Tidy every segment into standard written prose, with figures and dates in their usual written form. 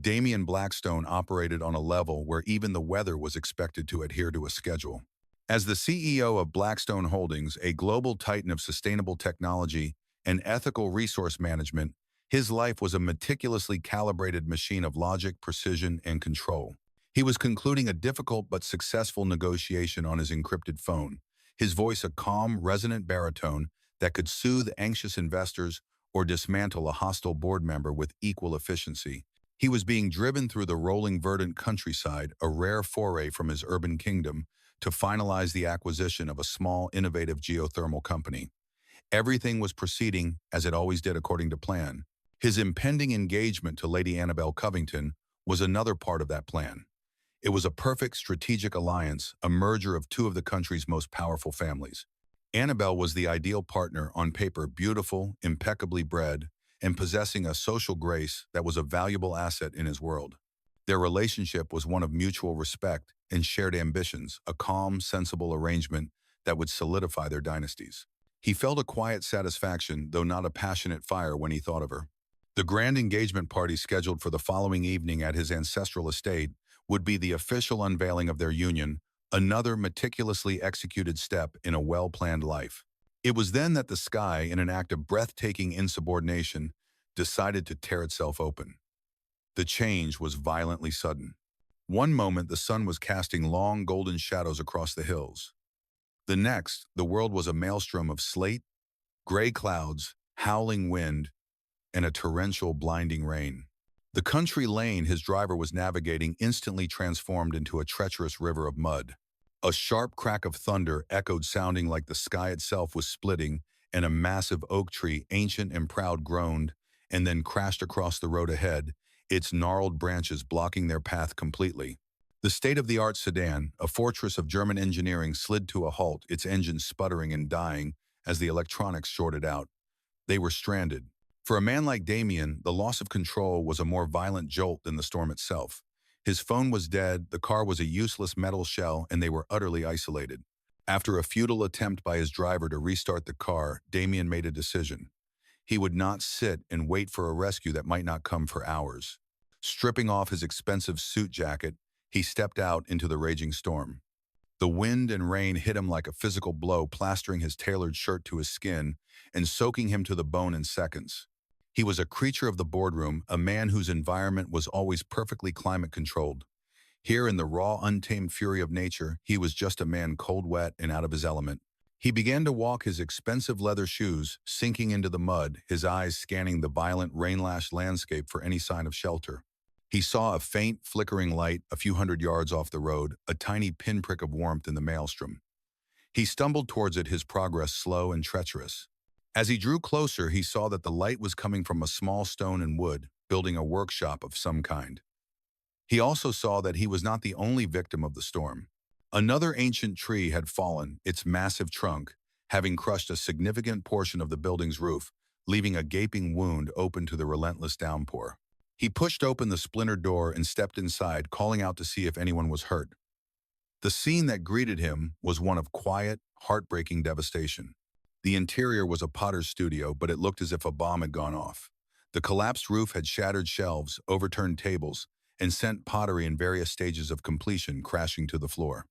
Damian Blackstone operated on a level where even the weather was expected to adhere to a schedule. As the CEO of Blackstone Holdings, a global titan of sustainable technology and ethical resource management, his life was a meticulously calibrated machine of logic, precision, and control. He was concluding a difficult but successful negotiation on his encrypted phone, his voice a calm, resonant baritone that could soothe anxious investors or dismantle a hostile board member with equal efficiency. He was being driven through the rolling verdant countryside, a rare foray from his urban kingdom, to finalize the acquisition of a small, innovative geothermal company. Everything was proceeding as it always did according to plan. His impending engagement to Lady Annabel Covington was another part of that plan. It was a perfect strategic alliance, a merger of two of the country's most powerful families. Annabel was the ideal partner, on paper beautiful, impeccably bred, and possessing a social grace that was a valuable asset in his world. Their relationship was one of mutual respect and shared ambitions, a calm, sensible arrangement that would solidify their dynasties. He felt a quiet satisfaction, though not a passionate fire, when he thought of her. The grand engagement party scheduled for the following evening at his ancestral estate would be the official unveiling of their union, another meticulously executed step in a well-planned life. It was then that the sky, in an act of breathtaking insubordination, decided to tear itself open. The change was violently sudden. One moment the sun was casting long golden shadows across the hills. The next, the world was a maelstrom of slate, gray clouds, howling wind, and a torrential, blinding rain. The country lane his driver was navigating instantly transformed into a treacherous river of mud. A sharp crack of thunder echoed, sounding like the sky itself was splitting, and a massive oak tree, ancient and proud, groaned and then crashed across the road ahead, its gnarled branches blocking their path completely. The state-of-the-art sedan, a fortress of German engineering, slid to a halt, its engine sputtering and dying as the electronics shorted out. They were stranded. For a man like Damien, the loss of control was a more violent jolt than the storm itself. His phone was dead, the car was a useless metal shell, and they were utterly isolated. After a futile attempt by his driver to restart the car, Damien made a decision. He would not sit and wait for a rescue that might not come for hours. Stripping off his expensive suit jacket, he stepped out into the raging storm. The wind and rain hit him like a physical blow, plastering his tailored shirt to his skin and soaking him to the bone in seconds. He was a creature of the boardroom, a man whose environment was always perfectly climate-controlled. Here, in the raw, untamed fury of nature, he was just a man cold, wet, and out of his element. He began to walk his expensive leather shoes, sinking into the mud, his eyes scanning the violent, rain-lashed landscape for any sign of shelter. He saw a faint, flickering light a few hundred yards off the road, a tiny pinprick of warmth in the maelstrom. He stumbled towards it, his progress slow and treacherous. As he drew closer, he saw that the light was coming from a small stone and wood, building a workshop of some kind. He also saw that he was not the only victim of the storm. Another ancient tree had fallen, its massive trunk having crushed a significant portion of the building's roof, leaving a gaping wound open to the relentless downpour. He pushed open the splintered door and stepped inside, calling out to see if anyone was hurt. The scene that greeted him was one of quiet, heartbreaking devastation. The interior was a potter's studio, but it looked as if a bomb had gone off. The collapsed roof had shattered shelves, overturned tables, and sent pottery in various stages of completion crashing to the floor.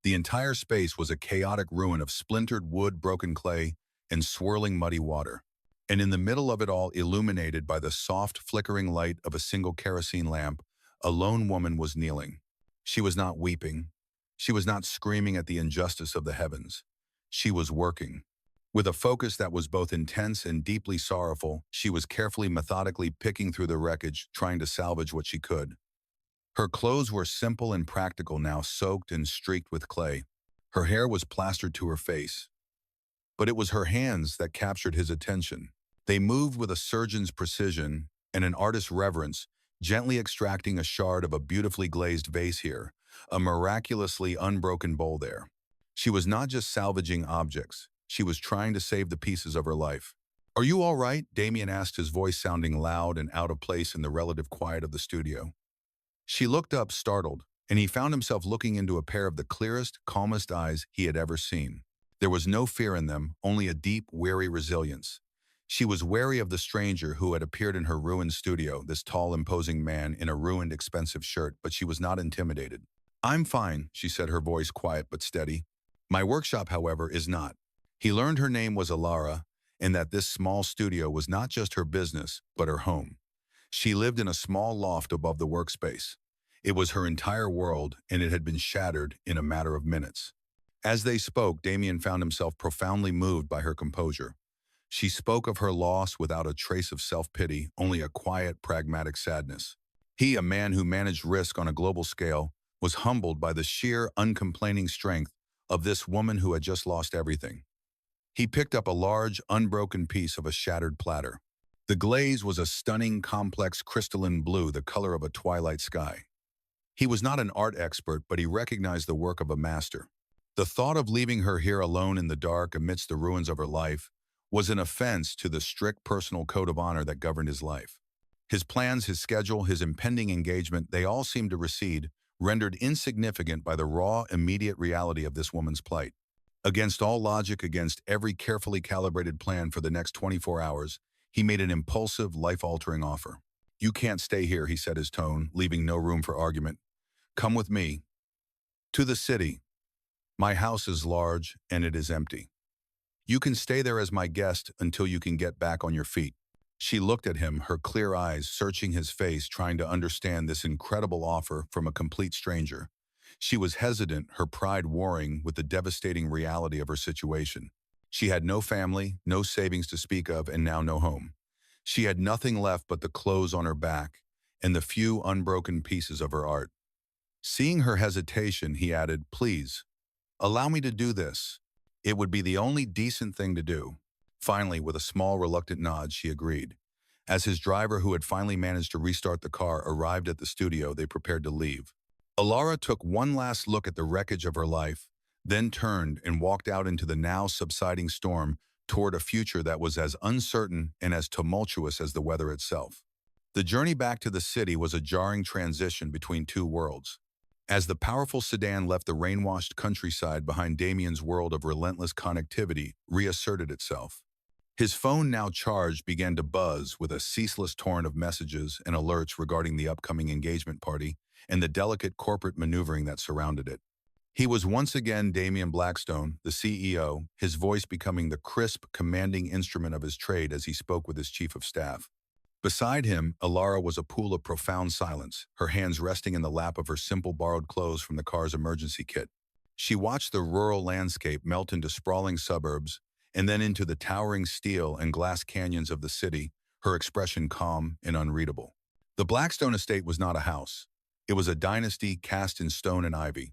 The entire space was a chaotic ruin of splintered wood, broken clay, and swirling muddy water. And in the middle of it all, illuminated by the soft, flickering light of a single kerosene lamp, a lone woman was kneeling. She was not weeping. She was not screaming at the injustice of the heavens. She was working. With a focus that was both intense and deeply sorrowful, she was carefully, methodically picking through the wreckage, trying to salvage what she could. Her clothes were simple and practical now, soaked and streaked with clay. Her hair was plastered to her face. But it was her hands that captured his attention. They moved with a surgeon's precision and an artist's reverence, gently extracting a shard of a beautifully glazed vase here, a miraculously unbroken bowl there. She was not just salvaging objects. She was trying to save the pieces of her life. "Are you all right?" Damien asked, his voice sounding loud and out of place in the relative quiet of the studio. She looked up, startled, and he found himself looking into a pair of the clearest, calmest eyes he had ever seen. There was no fear in them, only a deep, weary resilience. She was wary of the stranger who had appeared in her ruined studio, this tall, imposing man in a ruined, expensive shirt, but she was not intimidated. "I'm fine," she said, her voice quiet but steady. "My workshop, however, is not." He learned her name was Alara, and that this small studio was not just her business, but her home. She lived in a small loft above the workspace. It was her entire world, and it had been shattered in a matter of minutes. As they spoke, Damien found himself profoundly moved by her composure. She spoke of her loss without a trace of self-pity, only a quiet, pragmatic sadness. He, a man who managed risk on a global scale, was humbled by the sheer, uncomplaining strength of this woman who had just lost everything. He picked up a large, unbroken piece of a shattered platter. The glaze was a stunning, complex crystalline blue, the color of a twilight sky. He was not an art expert, but he recognized the work of a master. The thought of leaving her here alone in the dark amidst the ruins of her life was an offense to the strict personal code of honor that governed his life. His plans, his schedule, his impending engagement, they all seemed to recede, rendered insignificant by the raw, immediate reality of this woman's plight. Against all logic, against every carefully calibrated plan for the next 24 hours, he made an impulsive, life-altering offer. "You can't stay here," he said, his tone leaving no room for argument. "Come with me. To the city. My house is large, and it is empty. You can stay there as my guest until you can get back on your feet." She looked at him, her clear eyes searching his face, trying to understand this incredible offer from a complete stranger. She was hesitant, her pride warring with the devastating reality of her situation. She had no family, no savings to speak of, and now no home. She had nothing left but the clothes on her back and the few unbroken pieces of her art. Seeing her hesitation, he added, "Please, allow me to do this. It would be the only decent thing to do." Finally, with a small, reluctant nod, she agreed. As his driver, who had finally managed to restart the car, arrived at the studio, they prepared to leave. Alara took one last look at the wreckage of her life, then turned and walked out into the now subsiding storm toward a future that was as uncertain and as tumultuous as the weather itself. The journey back to the city was a jarring transition between two worlds. As the powerful sedan left the rain-washed countryside behind, Damien's world of relentless connectivity reasserted itself. His phone, now charged, began to buzz with a ceaseless torrent of messages and alerts regarding the upcoming engagement party and the delicate corporate maneuvering that surrounded it. He was once again Damien Blackstone, the CEO, his voice becoming the crisp, commanding instrument of his trade as he spoke with his chief of staff. Beside him, Alara was a pool of profound silence, her hands resting in the lap of her simple borrowed clothes from the car's emergency kit. She watched the rural landscape melt into sprawling suburbs and then into the towering steel and glass canyons of the city, her expression calm and unreadable. The Blackstone estate was not a house. It was a dynasty cast in stone and ivy.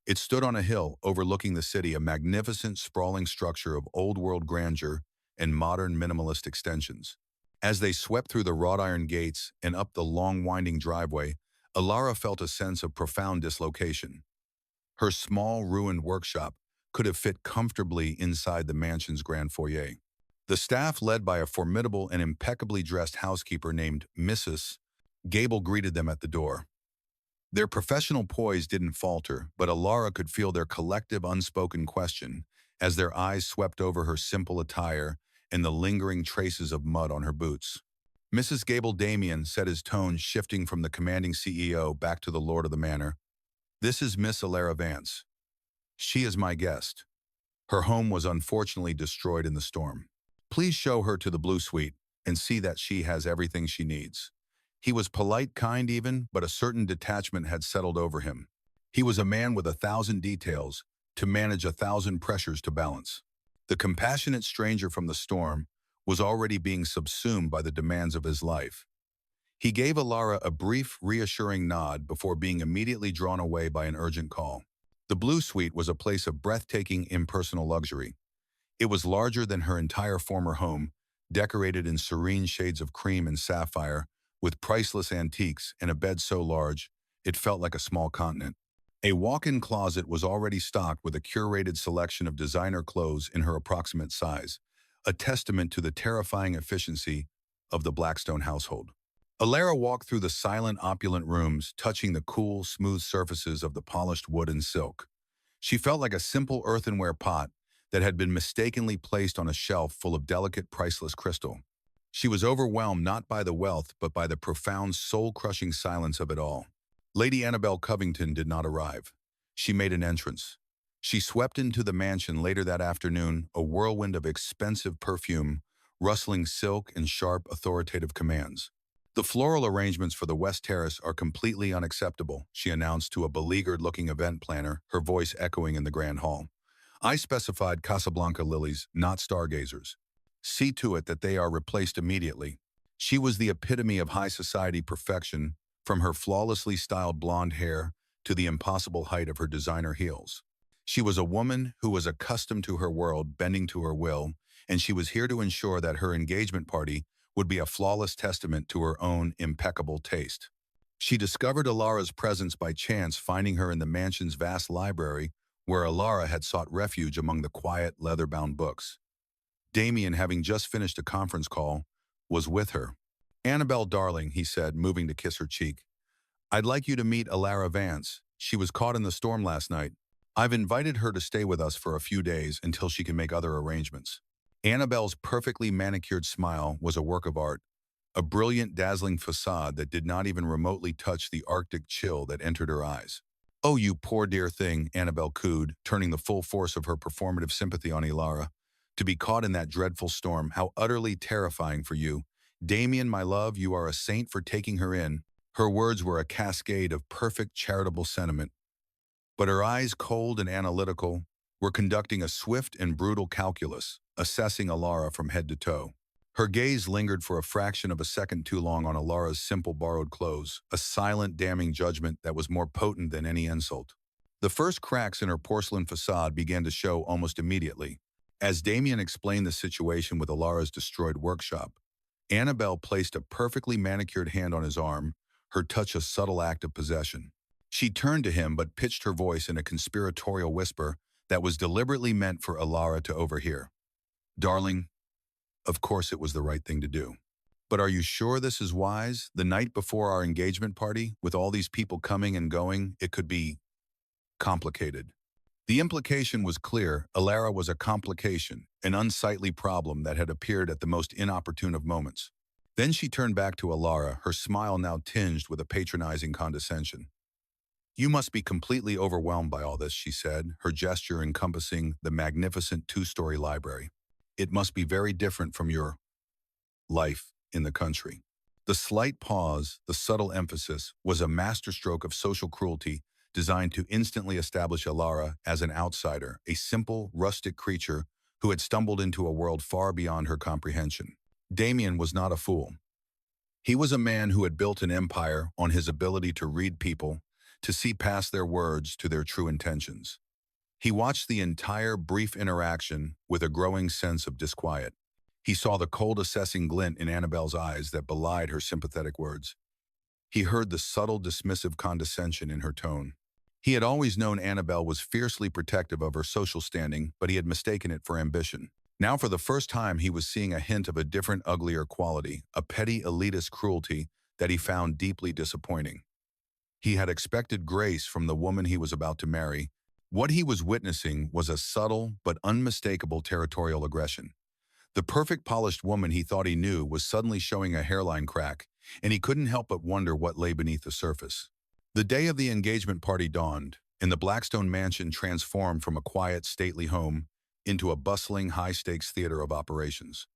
It stood on a hill overlooking the city, a magnificent, sprawling structure of old-world grandeur and modern minimalist extensions. As they swept through the wrought iron gates and up the long, winding driveway, Alara felt a sense of profound dislocation. Her small, ruined workshop could have fit comfortably inside the mansion's grand foyer. The staff, led by a formidable and impeccably dressed housekeeper named Mrs. Gable, greeted them at the door. Their professional poise didn't falter, but Alara could feel their collective unspoken question as their eyes swept over her simple attire and the lingering traces of mud on her boots. "Mrs. Gable," Damien said, his tone shifting from the commanding CEO back to the lord of the manor. "This is Miss Alara Vance. She is my guest. Her home was unfortunately destroyed in the storm. Please show her to the Blue Suite and see that she has everything she needs." He was polite, kind even, but a certain detachment had settled over him. He was a man with 1,000 details to manage 1,000 pressures to balance. The compassionate stranger from the storm was already being subsumed by the demands of his life. He gave Alara a brief, reassuring nod before being immediately drawn away by an urgent call. The Blue Suite was a place of breathtaking, impersonal luxury. It was larger than her entire former home, decorated in serene shades of cream and sapphire, with priceless antiques and a bed so large it felt like a small continent. A walk-in closet was already stocked with a curated selection of designer clothes in her approximate size, a testament to the terrifying efficiency of the Blackstone household. Alara walked through the silent, opulent rooms, touching the cool, smooth surfaces of the polished wood and silk. She felt like a simple earthenware pot that had been mistakenly placed on a shelf full of delicate, priceless crystal. She was overwhelmed not by the wealth, but by the profound, soul-crushing silence of it all. Lady Annabel Covington did not arrive. She made an entrance. She swept into the mansion later that afternoon, a whirlwind of expensive perfume, rustling silk, and sharp, authoritative commands. "The floral arrangements for the West Terrace are completely unacceptable," she announced to a beleaguered-looking event planner, her voice echoing in the grand hall. "I specified Casablanca lilies, not stargazers. See to it that they are replaced immediately." She was the epitome of high society perfection, from her flawlessly styled blonde hair to the impossible height of her designer heels. She was a woman who was accustomed to her world bending to her will, and she was here to ensure that her engagement party would be a flawless testament to her own impeccable taste. She discovered Alara's presence by chance, finding her in the mansion's vast library, where Alara had sought refuge among the quiet, leather-bound books. Damien, having just finished a conference call, was with her. "Annabelle, darling," he said, moving to kiss her cheek. "I'd like you to meet Alara Vance. She was caught in the storm last night. I've invited her to stay with us for a few days until she can make other arrangements." Annabelle's perfectly manicured smile was a work of art, a brilliant, dazzling facade that did not even remotely touch the Arctic chill that entered her eyes. "Oh, you poor dear thing," Annabelle cooed, turning the full force of her performative sympathy on Alara. "To be caught in that dreadful storm, how utterly terrifying for you. Damien, my love, you are a saint for taking her in." Her words were a cascade of perfect charitable sentiment, but her eyes, cold and analytical, were conducting a swift and brutal calculus, assessing Alara from head to toe. Her gaze lingered for a fraction of a second too long on Alara's simple borrowed clothes, a silent, damning judgment that was more potent than any insult. The first cracks in her porcelain facade began to show almost immediately. As Damien explained the situation with Alara's destroyed workshop, Annabelle placed a perfectly manicured hand on his arm, her touch a subtle act of possession. She turned to him but pitched her voice in a conspiratorial whisper that was deliberately meant for Alara to overhear. "Darling, of course it was the right thing to do. But are you sure this is wise? The night before our engagement party, with all these people coming and going, it could be complicated." The implication was clear. Alara was a complication, an unsightly problem that had appeared at the most inopportune of moments. Then she turned back to Alara, her smile now tinged with a patronizing condescension. "You must be completely overwhelmed by all this," she said, her gesture encompassing the magnificent two-story library. "It must be very different from your life in the country." The slight pause, the subtle emphasis, was a masterstroke of social cruelty designed to instantly establish Alara as an outsider, a simple, rustic creature who had stumbled into a world far beyond her comprehension. Damien was not a fool. He was a man who had built an empire on his ability to read people, to see past their words to their true intentions. He watched the entire brief interaction with a growing sense of disquiet. He saw the cold assessing glint in Annabelle's eyes that belied her sympathetic words. He heard the subtle dismissive condescension in her tone. He had always known Annabelle was fiercely protective of her social standing, but he had mistaken it for ambition. Now for the first time he was seeing a hint of a different, uglier quality, a petty elitist cruelty that he found deeply disappointing. He had expected grace from the woman he was about to marry. What he was witnessing was a subtle but unmistakable territorial aggression. The perfect polished woman he thought he knew was suddenly showing a hairline crack, and he couldn't help but wonder what lay beneath the surface. The day of the engagement party dawned, and the Blackstone mansion transformed from a quiet, stately home into a bustling, high-stakes theater of operations.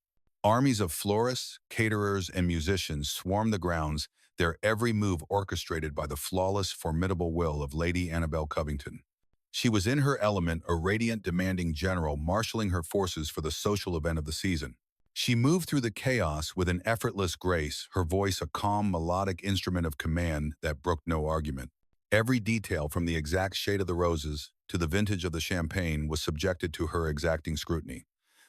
Armies of florists, caterers, and musicians swarmed the grounds, their every move orchestrated by the flawless, formidable will of Lady Annabel Covington. She was in her element, a radiant, demanding general marshaling her forces for the social event of the season. She moved through the chaos with an effortless grace, her voice a calm, melodic instrument of command that brooked no argument. Every detail, from the exact shade of the roses to the vintage of the champagne, was subjected to her exacting scrutiny.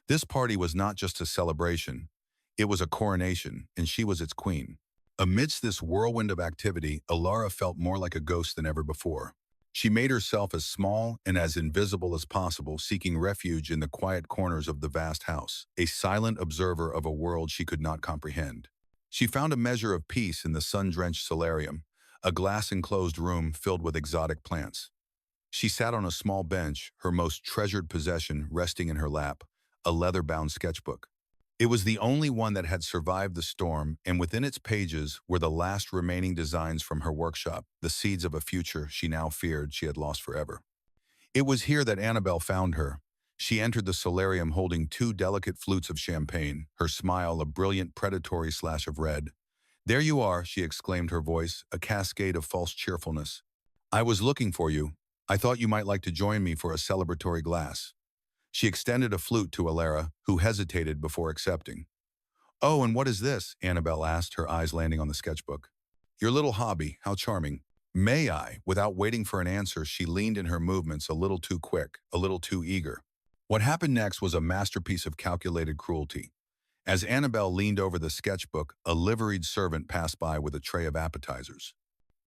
This party was not just a celebration, it was a coronation, and she was its queen. Amidst this whirlwind of activity, Alara felt more like a ghost than ever before. She made herself as small and as invisible as possible, seeking refuge in the quiet corners of the vast house, a silent observer of a world she could not comprehend. She found a measure of peace in the sun-drenched solarium, a glass-enclosed room filled with exotic plants. She sat on a small bench, her most treasured possession resting in her lap, a leather-bound sketchbook. It was the only one that had survived the storm, and within its pages were the last remaining designs from her workshop, the seeds of a future she now feared she had lost forever. It was here that Annabelle found her. She entered the solarium holding two delicate flutes of champagne, her smile a brilliant predatory slash of red. "There you are," she exclaimed, her voice a cascade of false cheerfulness. "I was looking for you. I thought you might like to join me for a celebratory glass." She extended a flute to Alara, who hesitated before accepting. "Oh, and what is this?" Annabelle asked, her eyes landing on the sketchbook. "Your little hobby. How charming." "May I?" Without waiting for an answer, she leaned in her movements a little too quick, a little too eager. What happened next was a masterpiece of calculated cruelty. As Annabelle leaned over the sketchbook, a liveried servant passed by with a tray of appetizers.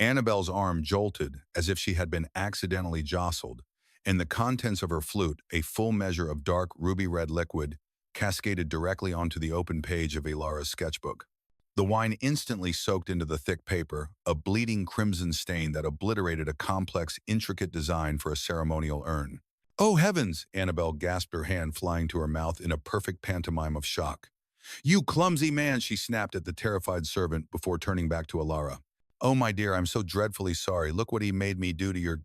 Annabelle's arm jolted as if she had been accidentally jostled, and the contents of her flute, a full measure of dark ruby-red liquid, cascaded directly onto the open page of Alara's sketchbook. The wine instantly soaked into the thick paper, a bleeding crimson stain that obliterated a complex, intricate design for a ceremonial urn. "Oh heavens!" Annabelle gasped, her hand flying to her mouth in a perfect pantomime of shock. "You clumsy man!" she snapped at the terrified servant before turning back to Alara. "Oh, my dear, I'm so dreadfully sorry. Look what he made me do to your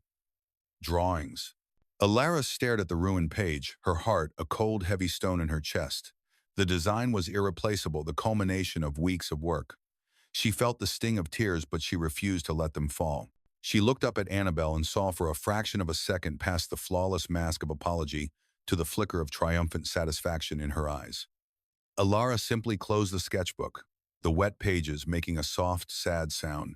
drawings." Alara stared at the ruined page, her heart a cold, heavy stone in her chest. The design was irreplaceable, the culmination of weeks of work. She felt the sting of tears, but she refused to let them fall. She looked up at Annabelle and saw for a fraction of a second past the flawless mask of apology to the flicker of triumphant satisfaction in her eyes. Alara simply closed the sketchbook, the wet pages making a soft, sad sound.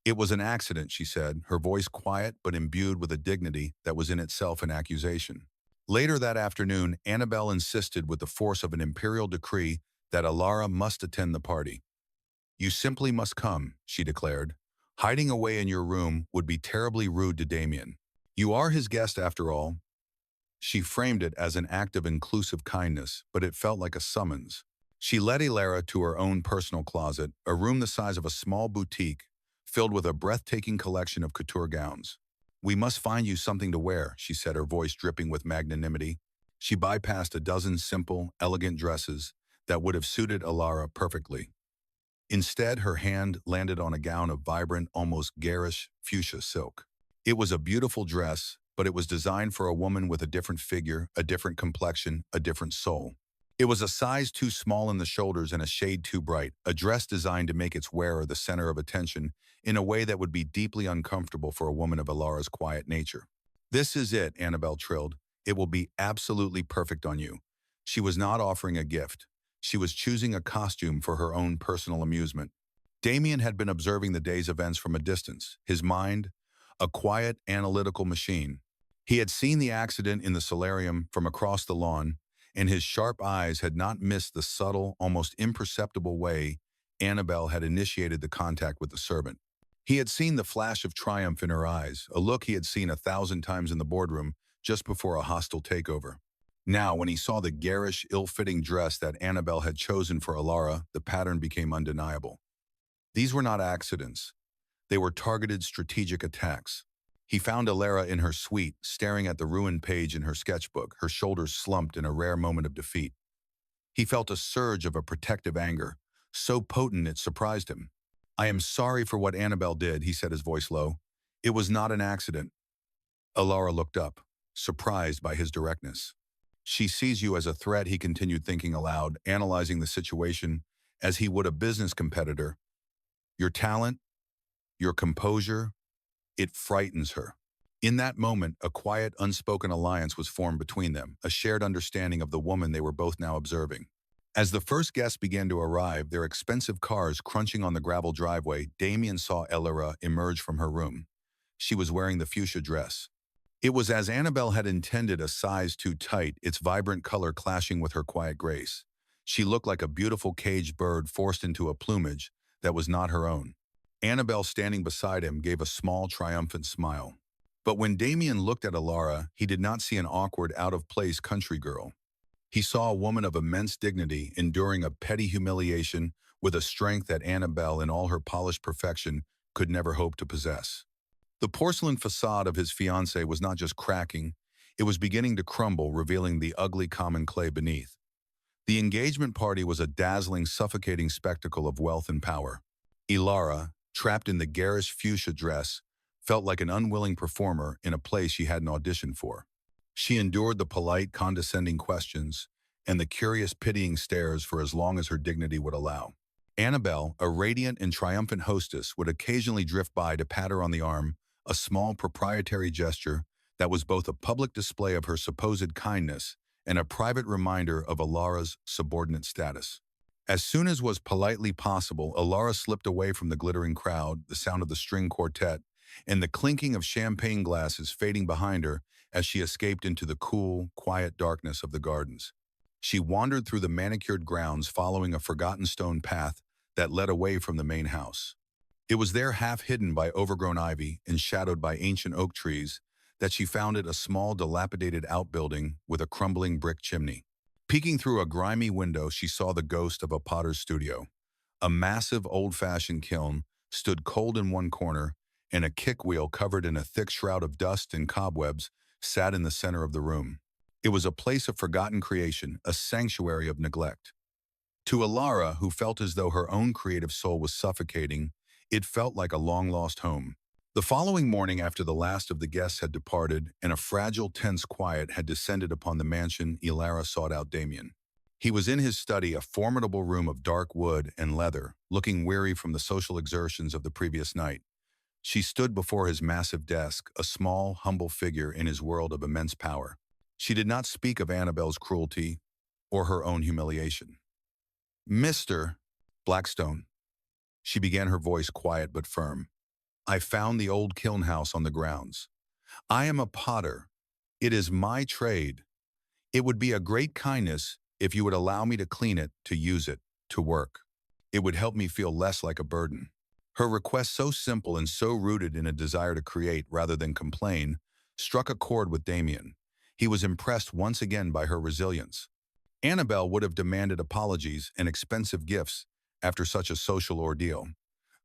"It was an accident," she said, her voice quiet but imbued with a dignity that was in itself an accusation. Later that afternoon, Annabelle insisted with the force of an imperial decree that Alara must attend the party. "You simply must come," she declared. "Hiding away in your room would be terribly rude to Damien. You are his guest after all." She framed it as an act of inclusive kindness, but it felt like a summons. She led Alara to her own personal closet, a room the size of a small boutique, filled with a breathtaking collection of couture gowns. "We must find you something to wear," she said, her voice dripping with magnanimity. She bypassed a dozen simple, elegant dresses that would have suited Alara perfectly. Instead, her hand landed on a gown of vibrant, almost garish fuchsia silk. It was a beautiful dress, but it was designed for a woman with a different figure, a different complexion, a different soul. It was a size too small in the shoulders and a shade too bright, a dress designed to make its wearer the center of attention in a way that would be deeply uncomfortable for a woman of Alara's quiet nature. "This is it," Annabelle trilled. "It will be absolutely perfect on you." She was not offering a gift. She was choosing a costume for her own personal amusement. Damien had been observing the day's events from a distance, his mind a quiet, analytical machine. He had seen the accident in the solarium from across the lawn, and his sharp eyes had not missed the subtle, almost imperceptible way Annabelle had initiated the contact with the servant. He had seen the flash of triumph in her eyes, a look he had seen 1,000 times in the boardroom just before a hostile takeover. Now, when he saw the garish, ill-fitting dress that Annabelle had chosen for Alara, the pattern became undeniable. These were not accidents. They were targeted strategic attacks. He found Alara in her suite, staring at the ruined page in her sketchbook, her shoulders slumped in a rare moment of defeat. He felt a surge of a protective anger, so potent it surprised him. "I am sorry for what Annabelle did," he said, his voice low. "It was not an accident." Alara looked up, surprised by his directness. "She sees you as a threat," he continued, thinking aloud, analyzing the situation as he would a business competitor. "Your talent, your composure, it frightens her." In that moment, a quiet, unspoken alliance was formed between them, a shared understanding of the woman they were both now observing. As the first guests began to arrive, their expensive cars crunching on the gravel driveway, Damien saw Alara emerge from her room. She was wearing the fuchsia dress. It was as Annabelle had intended, a size too tight, its vibrant color clashing with her quiet grace. She looked like a beautiful caged bird forced into a plumage that was not her own. Annabelle, standing beside him, gave a small, triumphant smile. But when Damien looked at Alara, he did not see an awkward, out-of-place country girl. He saw a woman of immense dignity, enduring a petty humiliation with a strength that Annabelle, in all her polished perfection, could never hope to possess. The porcelain facade of his fiancée was not just cracking, it was beginning to crumble, revealing the ugly common clay beneath. The engagement party was a dazzling, suffocating spectacle of wealth and power. Ilara, trapped in the garish fuchsia dress, felt like an unwilling performer in a play she hadn't auditioned for. She endured the polite, condescending questions and the curious, pitying stares for as long as her dignity would allow. Annabelle, a radiant and triumphant hostess, would occasionally drift by to pat her on the arm, a small proprietary gesture that was both a public display of her supposed kindness and a private reminder of Ilara's subordinate status. As soon as was politely possible, Ilara slipped away from the glittering crowd, the sound of the string quartet, and the clinking of champagne glasses fading behind her as she escaped into the cool, quiet darkness of the gardens. She wandered through the manicured grounds following a forgotten stone path that led away from the main house. It was there, half hidden by overgrown ivy and shadowed by ancient oak trees, that she found it, a small, dilapidated outbuilding with a crumbling brick chimney. Peeking through a grimy window, she saw the ghost of a potter's studio. A massive, old-fashioned kiln stood cold in one corner, and a kick-wheel covered in a thick shroud of dust and cobwebs sat in the center of the room. It was a place of forgotten creation, a sanctuary of neglect. To Ilara, who felt as though her own creative soul was suffocating, it felt like a long-lost home. The following morning, after the last of the guests had departed and a fragile, tense quiet had descended upon the mansion, Ilara sought out Damien. He was in his study, a formidable room of dark wood and leather, looking weary from the social exertions of the previous night. She stood before his massive desk, a small, humble figure in his world of immense power. She did not speak of Annabelle's cruelty or her own humiliation. "Mr. Blackstone," she began, her voice quiet but firm, "I found the old kiln house on the grounds. I am a potter. It is my trade. It would be a great kindness if you would allow me to clean it, to use it, to work. It would help me feel less like a burden." Her request, so simple and so rooted in a desire to create rather than complain, struck a chord with Damien. He was impressed once again by her resilience. Annabelle would have demanded apologies and expensive gifts after such a social ordeal.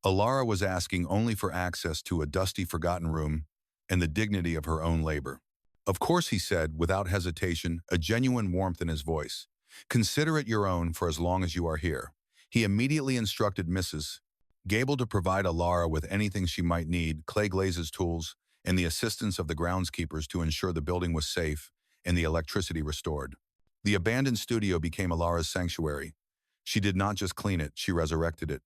Ilara was asking only for access to a dusty, forgotten room and the dignity of her own labor. "Of course," he said, without hesitation, a genuine warmth in his voice. "Consider it your own for as long as you are here." He immediately instructed Mrs. Gable to provide Ilara with anything she might need, clay glazes, tools, and the assistance of the groundskeepers to ensure the building was safe and the electricity restored. The abandoned studio became Ilara's sanctuary. She did not just clean it, she resurrected it.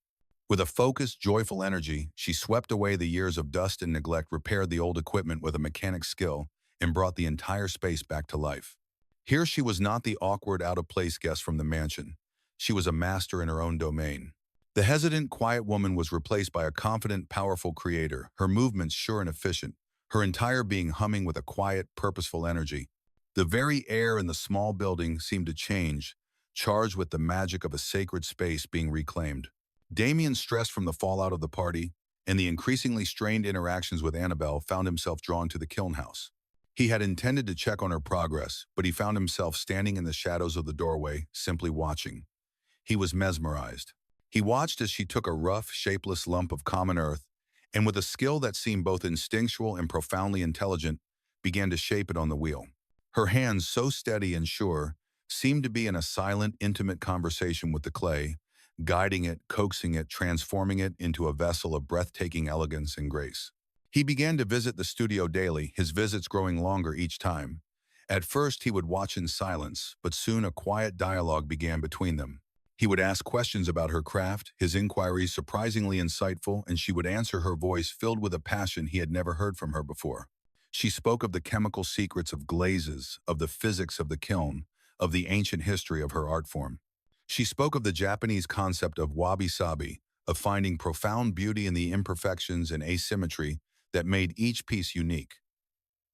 With a focused, joyful energy, she swept away the years of dust and neglect, repaired the old equipment with a mechanic's skill, and brought the entire space back to life. Here she was not the awkward, out-of-place guest from the mansion. She was a master in her own domain. The hesitant, quiet woman was replaced by a confident, powerful creator, her movements sure and efficient, her entire being humming with a quiet, purposeful energy. The very air in the small building seemed to change, charged with the magic of a sacred space being reclaimed. Damien, stressed from the fallout of the party and the increasingly strained interactions with Annabelle, found himself drawn to the kiln house. He had intended to check on her progress, but he found himself standing in the shadows of the doorway, simply watching. He was mesmerized. He watched as she took a rough, shapeless lump of common earth, and with a skill that seemed both instinctual and profoundly intelligent, began to shape it on the wheel. Her hands, so steady and sure, seemed to be in a silent, intimate conversation with the clay, guiding it, coaxing it, transforming it into a vessel of breathtaking elegance and grace. He began to visit the studio daily, his visits growing longer each time. At first, he would watch in silence, but soon a quiet dialogue began between them. He would ask questions about her craft, his inquiries surprisingly insightful, and she would answer, her voice filled with a passion he had never heard from her before. She spoke of the chemical secrets of glazes, of the physics of the kiln, of the ancient history of her art form. She spoke of the Japanese concept of wabi-sabi, of finding profound beauty in the imperfections and asymmetry that made each piece unique.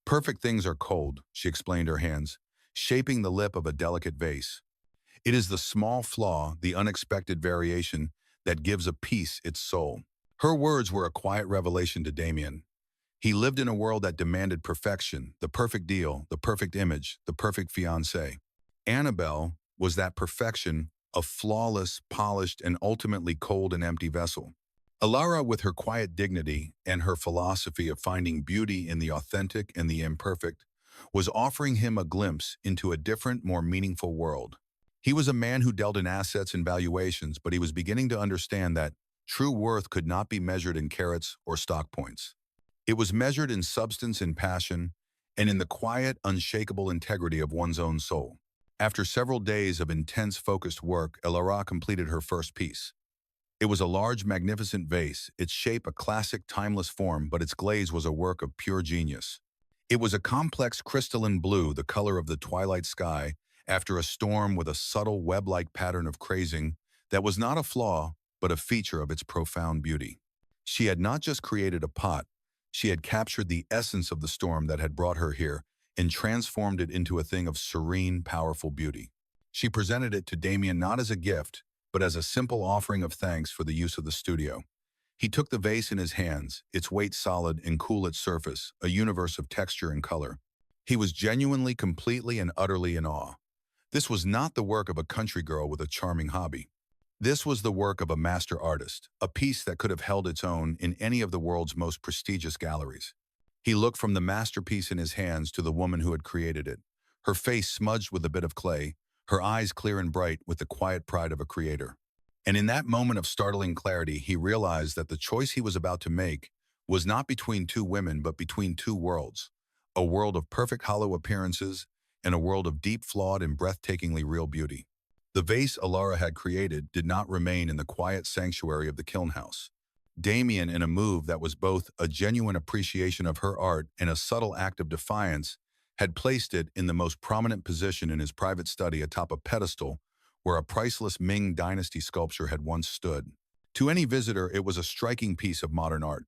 "Perfect things are cold," she explained, her hands shaping the lip of a delicate vase. "It is the small flaw, the unexpected variation, that gives a piece its soul." Her words were a quiet revelation to Damien. He lived in a world that demanded perfection, the perfect deal, the perfect image, the perfect fiancée. Annabelle was that perfection, a flawless, polished, and ultimately cold and empty vessel. Alara, with her quiet dignity and her philosophy of finding beauty in the authentic and the imperfect, was offering him a glimpse into a different, more meaningful world. He was a man who dealt in assets and valuations, but he was beginning to understand that true worth could not be measured in carats or stock points. It was measured in substance and passion, and in the quiet, unshakable integrity of one's own soul. After several days of intense, focused work, Elara completed her first piece. It was a large, magnificent vase, its shape a classic, timeless form, but its glaze was a work of pure genius. It was a complex crystalline blue, the color of the twilight sky, after a storm with a subtle web-like pattern of crazing that was not a flaw, but a feature of its profound beauty. She had not just created a pot, she had captured the essence of the storm that had brought her here and transformed it into a thing of serene, powerful beauty. She presented it to Damien not as a gift, but as a simple offering of thanks for the use of the studio. He took the vase in his hands, its weight solid and cool its surface, a universe of texture and color. He was genuinely, completely, and utterly in awe. This was not the work of a country girl with a charming hobby. This was the work of a master artist, a piece that could have held its own in any of the world's most prestigious galleries. He looked from the masterpiece in his hands to the woman who had created it, her face smudged with a bit of clay, her eyes clear and bright with the quiet pride of a creator. And in that moment of startling clarity, he realized that the choice he was about to make was not between two women, but between two worlds, a world of perfect hollow appearances and a world of deep, flawed, and breathtakingly real beauty. The vase Alara had created did not remain in the quiet sanctuary of the kiln house. Damien, in a move that was both a genuine appreciation of her art and a subtle act of defiance, had placed it in the most prominent position in his private study atop a pedestal where a priceless Ming Dynasty sculpture had once stood. To any visitor, it was a striking piece of modern art.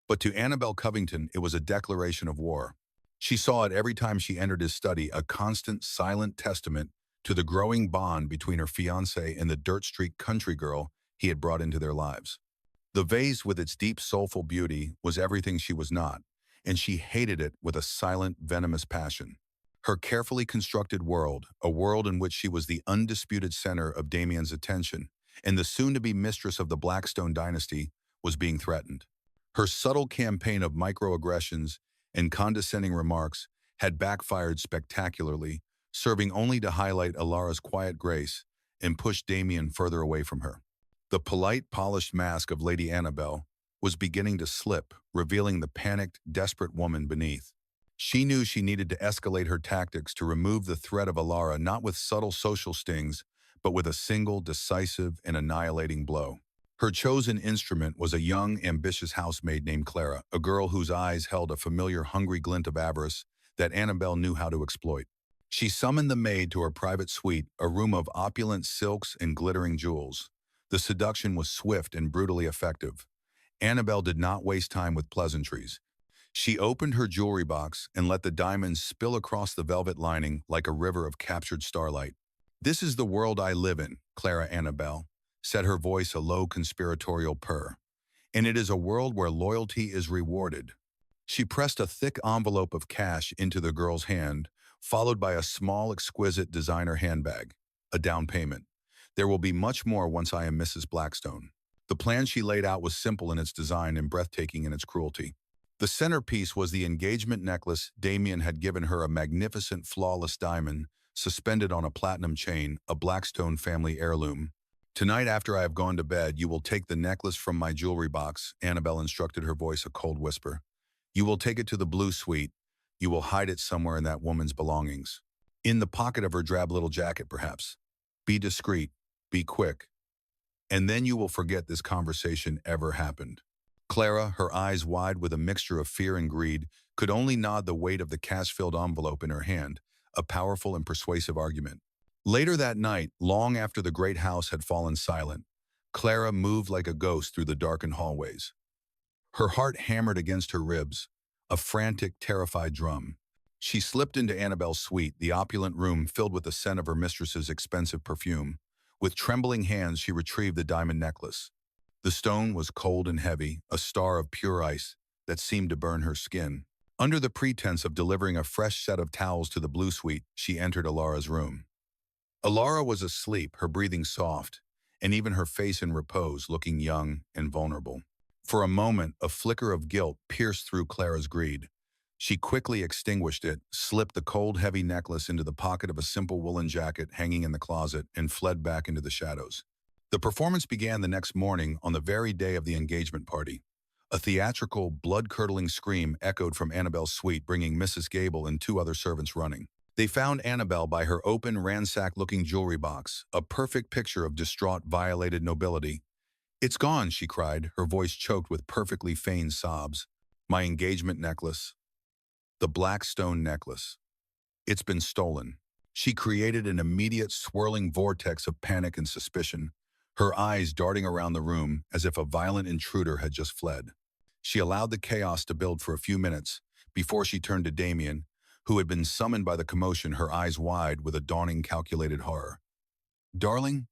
But to Annabel Covington, it was a declaration of war. She saw it every time she entered his study, a constant, silent testament to the growing bond between her fiancé and the dirt-streaked country girl he had brought into their lives. The vase, with its deep, soulful beauty, was everything she was not, and she hated it with a silent, venomous passion. Her carefully constructed world, a world in which she was the undisputed center of Damien's attention, and the soon-to-be mistress of the Blackstone dynasty, was being threatened. Her subtle campaign of microaggressions and condescending remarks had backfired spectacularly, serving only to highlight Alara's quiet grace and push Damien further away from her. The polite, polished mask of Lady Annabel was beginning to slip, revealing the panicked, desperate woman beneath. She knew she needed to escalate her tactics to remove the threat of Alara not with subtle social stings, but with a single, decisive, and annihilating blow. Her chosen instrument was a young, ambitious housemaid named Clara, a girl whose eyes held a familiar, hungry glint of avarice that Annabel knew how to exploit. She summoned the maid to her private suite, a room of opulent silks and glittering jewels. The seduction was swift and brutally effective. Annabel did not waste time with pleasantries. She opened her jewelry box and let the diamonds spill across the velvet lining like a river of captured starlight. "This is the world I live in," Clara Annabel said, her voice a low conspiratorial purr. "And it is a world where loyalty is rewarded." She pressed a thick envelope of cash into the girl's hand, followed by a small, exquisite designer handbag, a down payment. "There will be much more once I am Mrs. Blackstone." The plan she laid out was simple in its design and breathtaking in its cruelty. The centerpiece was the engagement necklace Damien had given her, a magnificent, flawless diamond suspended on a platinum chain, a Blackstone family heirloom. "Tonight, after I have gone to bed, you will take the necklace from my jewelry box," Annabel instructed, her voice a cold whisper. "You will take it to the blue suite. You will hide it somewhere in that woman's belongings. In the pocket of her drab little jacket, perhaps. Be discreet. Be quick. And then you will forget this conversation ever happened." Clara, her eyes wide with a mixture of fear and greed, could only nod the weight of the cash-filled envelope in her hand, a powerful and persuasive argument. Later that night, long after the great house had fallen silent, Clara moved like a ghost through the darkened hallways. Her heart hammered against her ribs, a frantic, terrified drum. She slipped into Annabel's suite, the opulent room filled with the scent of her mistress's expensive perfume. With trembling hands, she retrieved the diamond necklace. The stone was cold and heavy, a star of pure ice that seemed to burn her skin. Under the pretense of delivering a fresh set of towels to the blue suite, she entered Alara's room. Alara was asleep, her breathing soft, and even her face in repose, looking young and vulnerable. For a moment, a flicker of guilt pierced through Clara's greed. She quickly extinguished it, slipped the cold, heavy necklace into the pocket of a simple woolen jacket hanging in the closet, and fled back into the shadows. The performance began the next morning on the very day of the engagement party. A theatrical, blood-curdling scream echoed from Annabel's suite, bringing Mrs. Gable and two other servants running. They found Annabel by her open, ransacked-looking jewelry box, a perfect picture of distraught, violated nobility. "It's gone," she cried, her voice choked with perfectly feigned sobs. "My engagement necklace. The black stone necklace. It's been stolen." She created an immediate swirling vortex of panic and suspicion, her eyes darting around the room as if a violent intruder had just fled. She allowed the chaos to build for a few minutes before she turned to Damien, who had been summoned by the commotion, her eyes wide with a dawning calculated horror. "Darling,"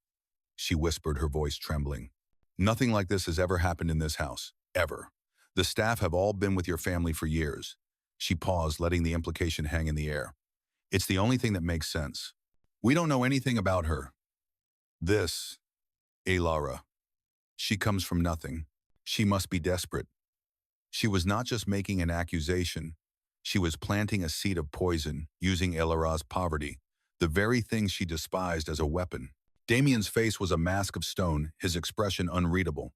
she whispered, her voice trembling. "Nothing like this has ever happened in this house, ever. The staff have all been with your family for years." She paused, letting the implication hang in the air. "It's the only thing that makes sense. We don't know anything about her. This, Alara. She comes from nothing. She must be desperate." She was not just making an accusation. She was planting a seed of poison, using Elara's poverty, the very thing she despised, as a weapon. Damien's face was a mask of stone, his expression unreadable.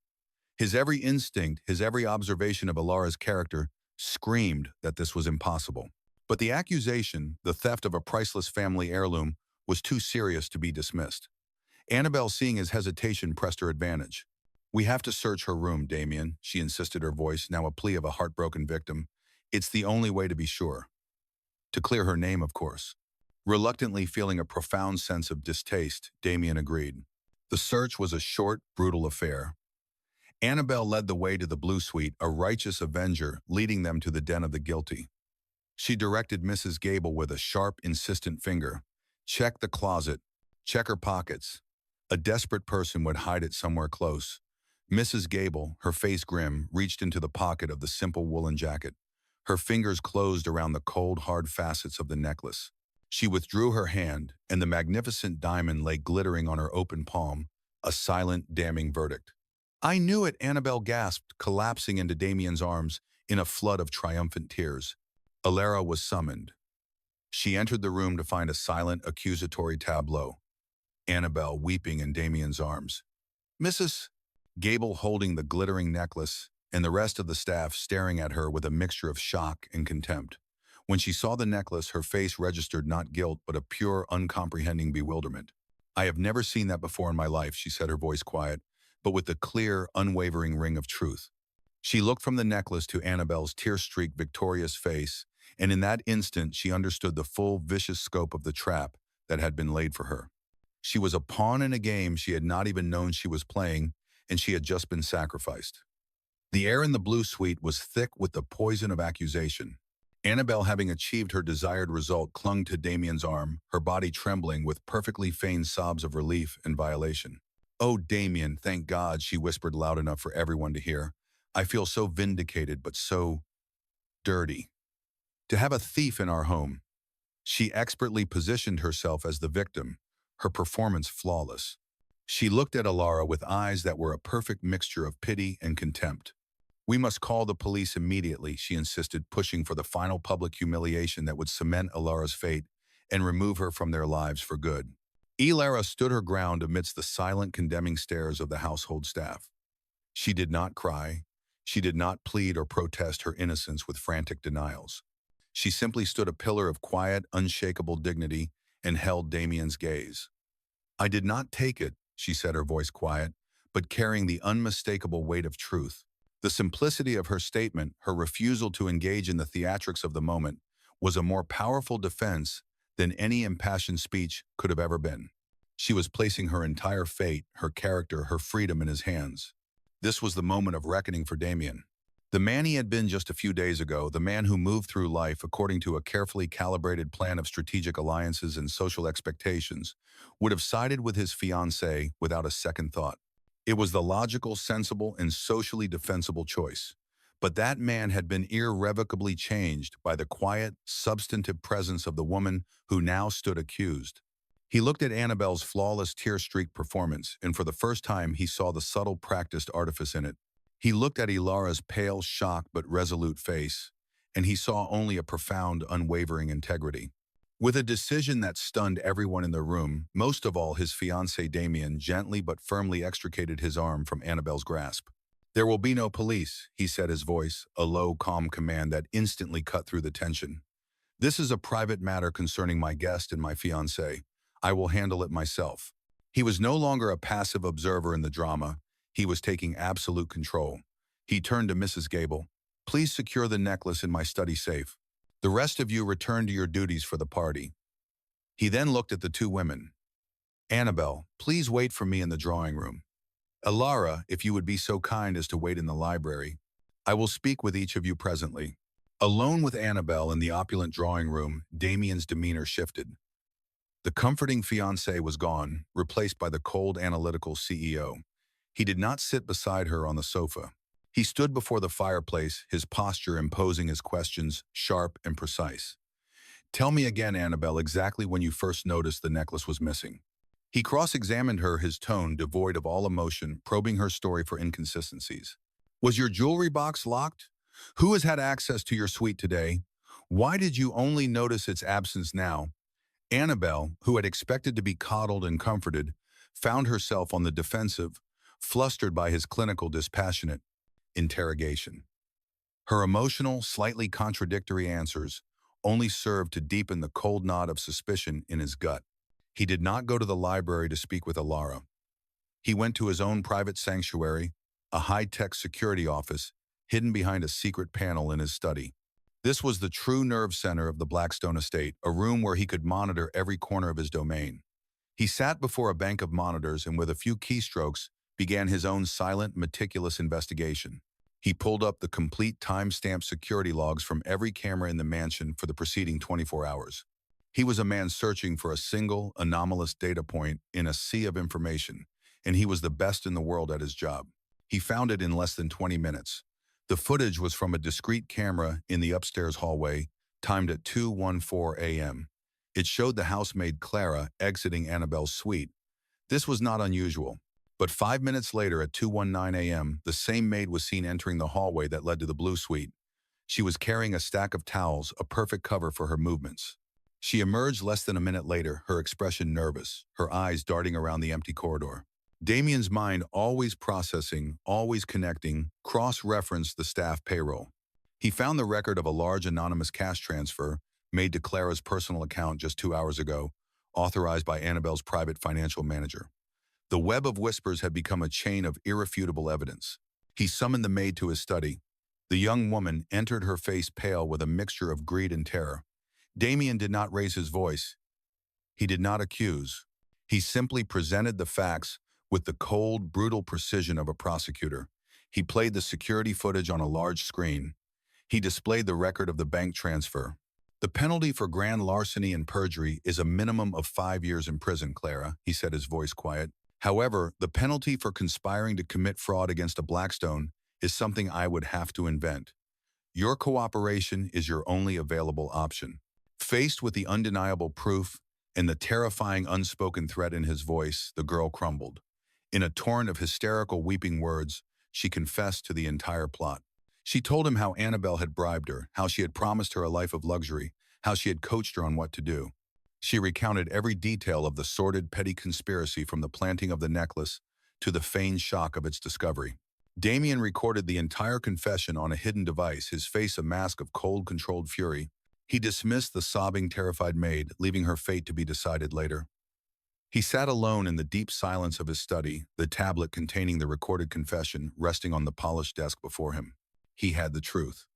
His every instinct, his every observation of Elara's character, screamed that this was impossible. But the accusation, the theft of a priceless family heirloom, was too serious to be dismissed. Annabel, seeing his hesitation, pressed her advantage. "We have to search her room, Damien," she insisted, her voice now a plea of a heartbroken victim. "It's the only way to be sure. To clear her name, of course." Reluctantly, feeling a profound sense of distaste, Damien agreed. The search was a short, brutal affair. Annabel led the way to the Blue Suite, a righteous avenger, leading them to the den of the guilty. She directed Mrs. Gable with a sharp, insistent finger. "Check the closet. Check her pockets. A desperate person would hide it somewhere close." Mrs. Gable, her face grim, reached into the pocket of the simple woolen jacket. Her fingers closed around the cold, hard facets of the necklace. She withdrew her hand, and the magnificent diamond lay glittering on her open palm, a silent, damning verdict. "I knew it," Annabel gasped, collapsing into Damien's arms in a flood of triumphant tears. Alara was summoned. She entered the room to find a silent, accusatory tableau. Annabel weeping in Damien's arms. Mrs. Gable holding the glittering necklace, and the rest of the staff staring at her with a mixture of shock and contempt. When she saw the necklace, her face registered not guilt, but a pure, uncomprehending bewilderment. "I have never seen that before in my life," she said, her voice quiet, but with the clear, unwavering ring of truth. She looked from the necklace to Annabel's tear-streaked, victorious face, and in that instant she understood the full, vicious scope of the trap that had been laid for her. She was a pawn in a game she had not even known she was playing, and she had just been sacrificed. The air in the Blue Suite was thick with the poison of accusation. Annabel, having achieved her desired result, clung to Damien's arm, her body trembling with perfectly feigned sobs of relief and violation. "Oh, Damien, thank God," she whispered loud enough for everyone to hear. "I feel so vindicated, but so dirty. To have a thief in our home." She expertly positioned herself as the victim, her performance flawless. She looked at Alara with eyes that were a perfect mixture of pity and contempt. "We must call the police immediately," she insisted, pushing for the final public humiliation that would cement Alara's fate and remove her from their lives for good. Alara stood her ground amidst the silent, condemning stares of the household staff. She did not cry. She did not plead or protest her innocence with frantic denials. She simply stood a pillar of quiet, unshakable dignity and held Damien's gaze. "I did not take it," she said, her voice quiet, but carrying the unmistakable weight of truth. The simplicity of her statement, her refusal to engage in the theatrics of the moment, was a more powerful defense than any impassioned speech could have ever been. She was placing her entire fate, her character, her freedom in his hands. This was the moment of reckoning for Damien. The man he had been just a few days ago, the man who moved through life according to a carefully calibrated plan of strategic alliances and social expectations, would have sided with his fiancée without a second thought. It was the logical, sensible, and socially defensible choice. But that man had been irrevocably changed by the quiet, substantive presence of the woman who now stood accused. He looked at Annabelle's flawless tear-streaked performance, and for the first time he saw the subtle practiced artifice in it. He looked at Ilara's pale, shocked but resolute face, and he saw only a profound, unwavering integrity. With a decision that stunned everyone in the room, most of all his fiancée Damien gently but firmly extricated his arm from Annabelle's grasp. "There will be no police," he said, his voice, a low, calm command that instantly cut through the tension. "This is a private matter concerning my guest and my fiancée. I will handle it myself." He was no longer a passive observer in the drama. He was taking absolute control. He turned to Mrs. Gable. "Please secure the necklace in my study safe. The rest of you return to your duties for the party." He then looked at the two women. "Annabelle, please wait for me in the drawing room. Ilara, if you would be so kind as to wait in the library. I will speak with each of you presently." Alone with Annabelle in the opulent drawing room, Damien's demeanor shifted. The comforting fiancé was gone, replaced by the cold, analytical CEO. He did not sit beside her on the sofa. He stood before the fireplace, his posture imposing his questions, sharp and precise. "Tell me again, Annabelle, exactly when you first noticed the necklace was missing." He cross-examined her, his tone devoid of all emotion, probing her story for inconsistencies. "Was your jewelry box locked? Who has had access to your suite today? Why did you only notice its absence now?" Annabelle, who had expected to be coddled and comforted, found herself on the defensive, flustered by his clinical, dispassionate interrogation. Her emotional, slightly contradictory answers only served to deepen the cold knot of suspicion in his gut. He did not go to the library to speak with Ilara. He went to his own private sanctuary, a high-tech security office hidden behind a secret panel in his study. This was the true nerve center of the Blackstone estate, a room where he could monitor every corner of his domain. He sat before a bank of monitors and with a few keystrokes began his own silent, meticulous investigation. He pulled up the complete time-stamped security logs from every camera in the mansion for the preceding 24 hours. He was a man searching for a single, anomalous data point in a sea of information, and he was the best in the world at his job. He found it in less than 20 minutes. The footage was from a discreet camera in the upstairs hallway, timed at 2:14 a.m. It showed the housemaid Clara exiting Annabelle's suite. This was not unusual. But 5 minutes later at 2:19 a.m., the same maid was seen entering the hallway that led to the blue suite. She was carrying a stack of towels, a perfect cover for her movements. She emerged less than a minute later, her expression nervous, her eyes darting around the empty corridor. Damien's mind, always processing, always connecting, cross-referenced the staff payroll. He found the record of a large anonymous cash transfer made to Clara's personal account just 2 hours ago, authorized by Annabelle's private financial manager. The web of whispers had become a chain of irrefutable evidence. He summoned the maid to his study. The young woman entered, her face pale with a mixture of greed and terror. Damien did not raise his voice. He did not accuse. He simply presented the facts with the cold, brutal precision of a prosecutor. He played the security footage on a large screen. He displayed the record of the bank transfer. "The penalty for grand larceny and perjury is a minimum of 5 years in prison, Clara," he said, his voice quiet. "However, the penalty for conspiring to commit fraud against a Blackstone is something I would have to invent. Your cooperation is your only available option." Faced with the undeniable proof and the terrifying unspoken threat in his voice, the girl crumbled. In a torrent of hysterical, weeping words, she confessed to the entire plot. She told him how Annabelle had bribed her, how she had promised her a life of luxury, how she had coached her on what to do. She recounted every detail of the sordid, petty conspiracy, from the planting of the necklace to the feigned shock of its discovery. Damien recorded the entire confession on a hidden device, his face a mask of cold, controlled fury. He dismissed the sobbing, terrified maid, leaving her fate to be decided later. He sat alone in the deep silence of his study, the tablet containing the recorded confession resting on the polished desk before him. He had the truth.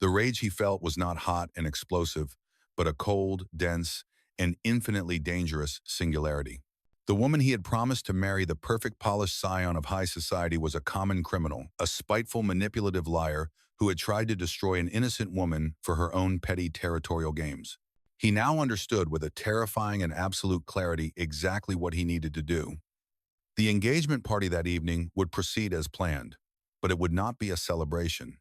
The rage he felt was not hot and explosive, but a cold, dense, and infinitely dangerous singularity. The woman he had promised to marry, the perfect polished scion of high society, was a common criminal, a spiteful, manipulative liar who had tried to destroy an innocent woman for her own petty territorial games. He now understood with a terrifying and absolute clarity exactly what he needed to do. The engagement party that evening would proceed as planned, but it would not be a celebration.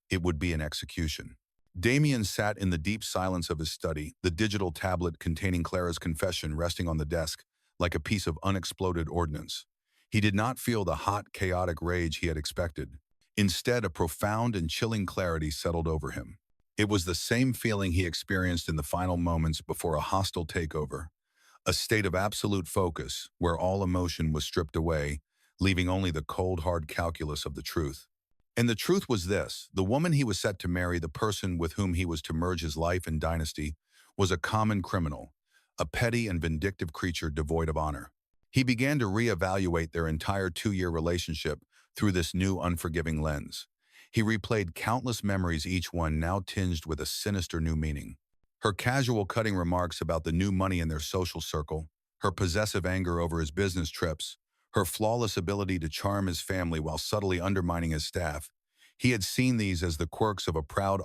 It would be an execution. Damien sat in the deep silence of his study, the digital tablet containing Clara's confession resting on the desk like a piece of unexploded ordnance. He did not feel the hot, chaotic rage he had expected. Instead, a profound and chilling clarity settled over him. It was the same feeling he experienced in the final moments before a hostile takeover, a state of absolute focus where all emotion was stripped away, leaving only the cold, hard calculus of the truth. And the truth was this: the woman he was set to marry, the person with whom he was to merge his life and dynasty, was a common criminal, a petty and vindictive creature devoid of honor. He began to reevaluate their entire 2-year relationship through this new unforgiving lens. He replayed countless memories, each one now tinged with a sinister new meaning. Her casual cutting remarks about the new money in their social circle, her possessive anger over his business trips, her flawless ability to charm his family while subtly undermining his staff. He had seen these as the quirks of a proud,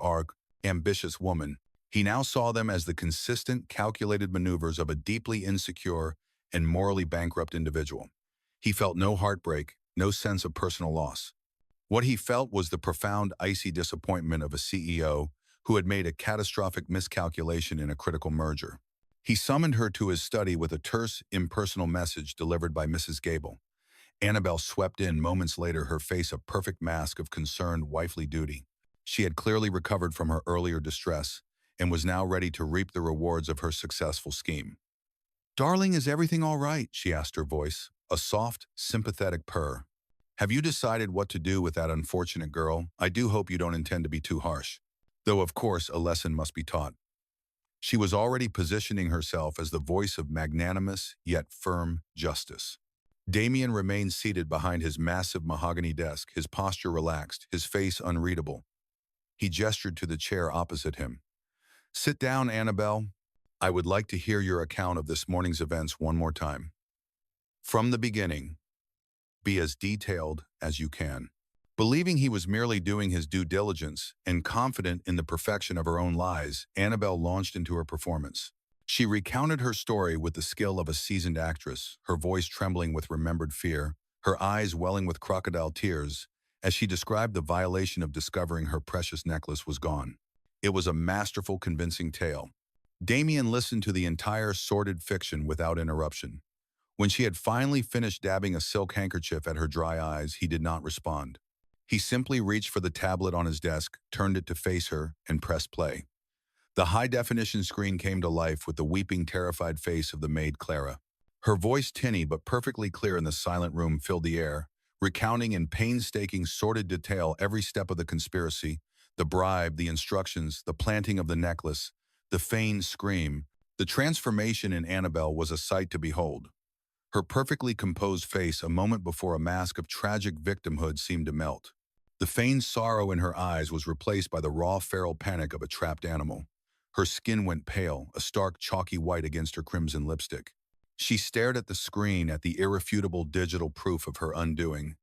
ambitious woman. He now saw them as the consistent, calculated maneuvers of a deeply insecure and morally bankrupt individual. He felt no heartbreak, no sense of personal loss. What he felt was the profound, icy disappointment of a CEO who had made a catastrophic miscalculation in a critical merger. He summoned her to his study with a terse, impersonal message delivered by Mrs. Gable. Annabelle swept in moments later, her face a perfect mask of concerned, wifely duty. She had clearly recovered from her earlier distress and was now ready to reap the rewards of her successful scheme. "Darling, is everything all right?" she asked, her voice a soft, sympathetic purr. "Have you decided what to do with that unfortunate girl? I do hope you don't intend to be too harsh. Though, of course, a lesson must be taught." She was already positioning herself as the voice of magnanimous yet firm justice. Damien remained seated behind his massive mahogany desk, his posture relaxed, his face unreadable. He gestured to the chair opposite him. "Sit down, Annabelle. I would like to hear your account of this morning's events one more time. From the beginning. Be as detailed as you can." Believing he was merely doing his due diligence and confident in the perfection of her own lies, Annabelle launched into her performance. She recounted her story with the skill of a seasoned actress, her voice trembling with remembered fear, her eyes welling with crocodile tears, as she described the violation of discovering her precious necklace was gone. It was a masterful, convincing tale. Damien listened to the entire sordid fiction without interruption. When she had finally finished dabbing a silk handkerchief at her dry eyes, he did not respond. He simply reached for the tablet on his desk, turned it to face her, and pressed play. The high-definition screen came to life with the weeping, terrified face of the maid Clara. Her voice, tinny but perfectly clear in the silent room, filled the air, recounting in painstaking, sordid detail every step of the conspiracy: the bribe, the instructions, the planting of the necklace, the feigned scream. The transformation in Annabelle was a sight to behold. Her perfectly composed face, a moment before a mask of tragic victimhood, seemed to melt. The feigned sorrow in her eyes was replaced by the raw, feral panic of a trapped animal. Her skin went pale, a stark, chalky white against her crimson lipstick. She stared at the screen, at the irrefutable digital proof of her undoing.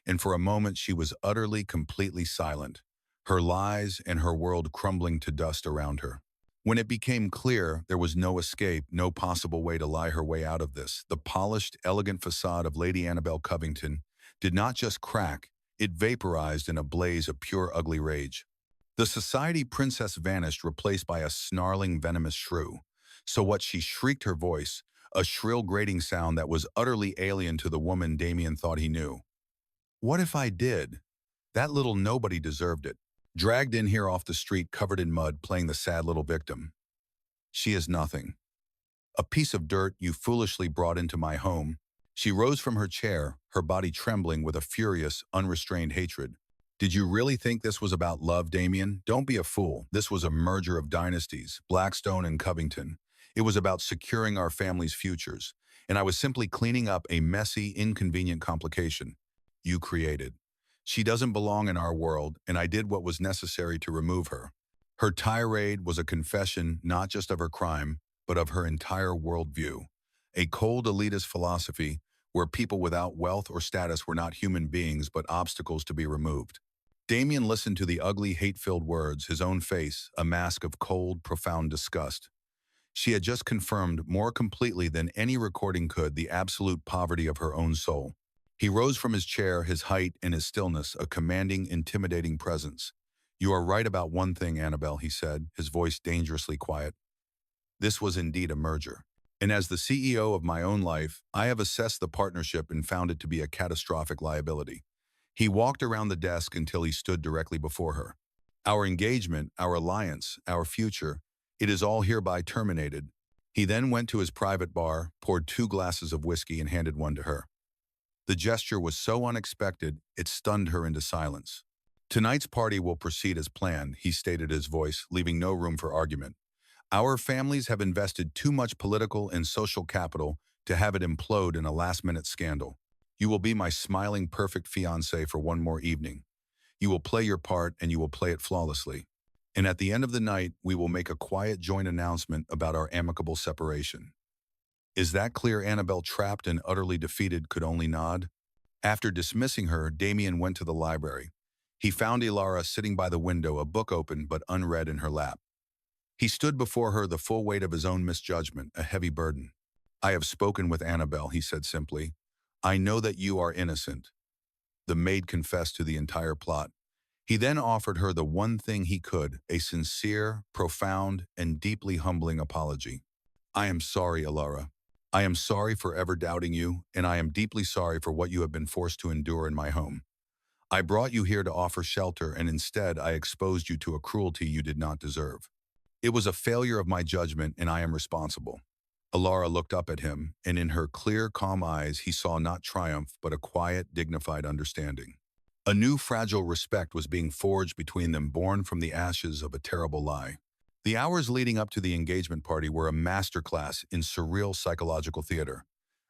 And for a moment she was utterly, completely silent, her lies and her world crumbling to dust around her. When it became clear there was no escape, no possible way to lie her way out of this, the polished, elegant facade of Lady Annabelle Covington did not just crack, it vaporized in a blaze of pure ugly rage. The society princess vanished, replaced by a snarling, venomous shrew. So what? She shrieked, her voice a shrill, grating sound that was utterly alien to the woman Damien thought he knew. "What if I did? That little nobody deserved it. Dragged in here off the street, covered in mud, playing the sad little victim. She is nothing. A piece of dirt you foolishly brought into my home." She rose from her chair, her body trembling with a furious, unrestrained hatred. "Did you really think this was about love, Damien? Don't be a fool. This was a merger of dynasties, Blackstone and Covington. It was about securing our family's futures, and I was simply cleaning up a messy, inconvenient complication you created. She doesn't belong in our world, and I did what was necessary to remove her." Her tirade was a confession not just of her crime, but of her entire worldview. A cold, elitist philosophy where people without wealth or status were not human beings but obstacles to be removed. Damien listened to the ugly, hate-filled words, his own face a mask of cold, profound disgust. She had just confirmed more completely than any recording could the absolute poverty of her own soul. He rose from his chair, his height and his stillness a commanding, intimidating presence. You are right about one thing, Annabelle, he said, his voice dangerously quiet. This was indeed a merger. And as the CEO of my own life, I have assessed the partnership and found it to be a catastrophic liability. He walked around the desk until he stood directly before her. Our engagement, our alliance, our future, it is all hereby terminated. He then went to his private bar, poured 2 glasses of whiskey and handed one to her. The gesture was so unexpected, it stunned her into silence. Tonight's party will proceed as planned, he stated his voice, leaving no room for argument. Our families have invested too much political and social capital to have it implode in a last-minute scandal. You will be my smiling, perfect fiancé for one more evening. You will play your part and you will play it flawlessly. And at the end of the night, we will make a quiet joint announcement about our amicable separation. Is that clear? Annabelle, trapped and utterly defeated, could only nod. After dismissing her, Damien went to the library. He found Ilara sitting by the window, a book open but unread in her lap. He stood before her, the full weight of his own misjudgment, a heavy burden. I have spoken with Annabelle, he said simply. I know that you are innocent. The maid confessed to the entire plot. He then offered her the one thing he could, a sincere, profound, and deeply humbling apology. I am sorry, Ilara. I am sorry for ever doubting you, and I am deeply sorry for what you have been forced to endure in my home. I brought you here to offer shelter, and instead I exposed you to a cruelty you did not deserve. It was a failure of my judgment, and I am responsible. Ilara looked up at him, and in her clear, calm eyes he saw not triumph, but a quiet, dignified understanding. A new fragile respect was being forged between them, born from the ashes of a terrible lie. The hours leading up to the engagement party were a masterclass in surreal psychological theater.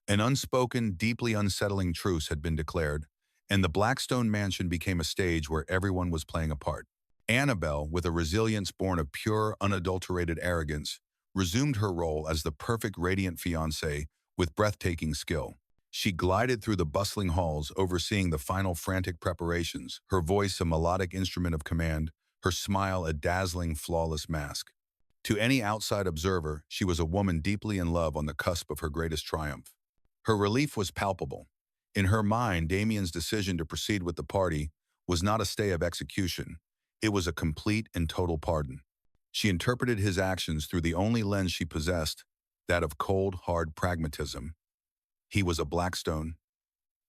An unspoken, deeply unsettling truce had been declared, and the Blackstone mansion became a stage where everyone was playing a part. Annabelle, with a resilience born of pure, unadulterated arrogance, resumed her role as the perfect radiant fiancée with breathtaking skill. She glided through the bustling halls, overseeing the final frantic preparations, her voice a melodic instrument of command, her smile a dazzling, flawless mask. To any outside observer, she was a woman deeply in love on the cusp of her greatest triumph. Her relief was palpable. In her mind, Damien's decision to proceed with the party was not a stay of execution. It was a complete and total pardon. She interpreted his actions through the only lens she possessed, that of cold, hard pragmatism. He was a Blackstone.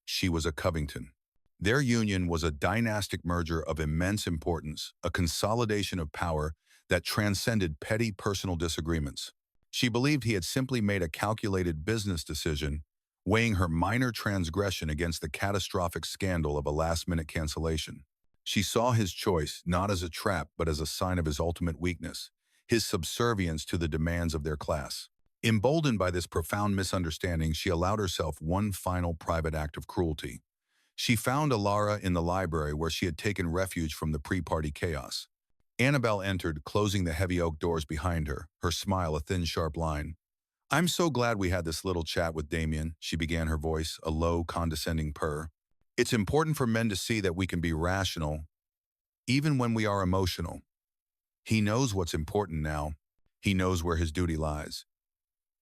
She was a Covington. Their union was a dynastic merger of immense importance, a consolidation of power that transcended petty personal disagreements. She believed he had simply made a calculated business decision, weighing her minor transgression against the catastrophic scandal of a last-minute cancellation. She saw his choice not as a trap but as a sign of his ultimate weakness, his subservience to the demands of their class. Emboldened by this profound misunderstanding, she allowed herself one final private act of cruelty. She found Ilara in the library where she had taken refuge from the pre-party chaos. Annabelle entered, closing the heavy oak doors behind her, her smile a thin, sharp line. I'm so glad we had this little chat with Damien, she began, her voice a low, condescending purr. It's important for men to see that we can be rational, even when we are emotional. He knows what's important now. He knows where his duty lies.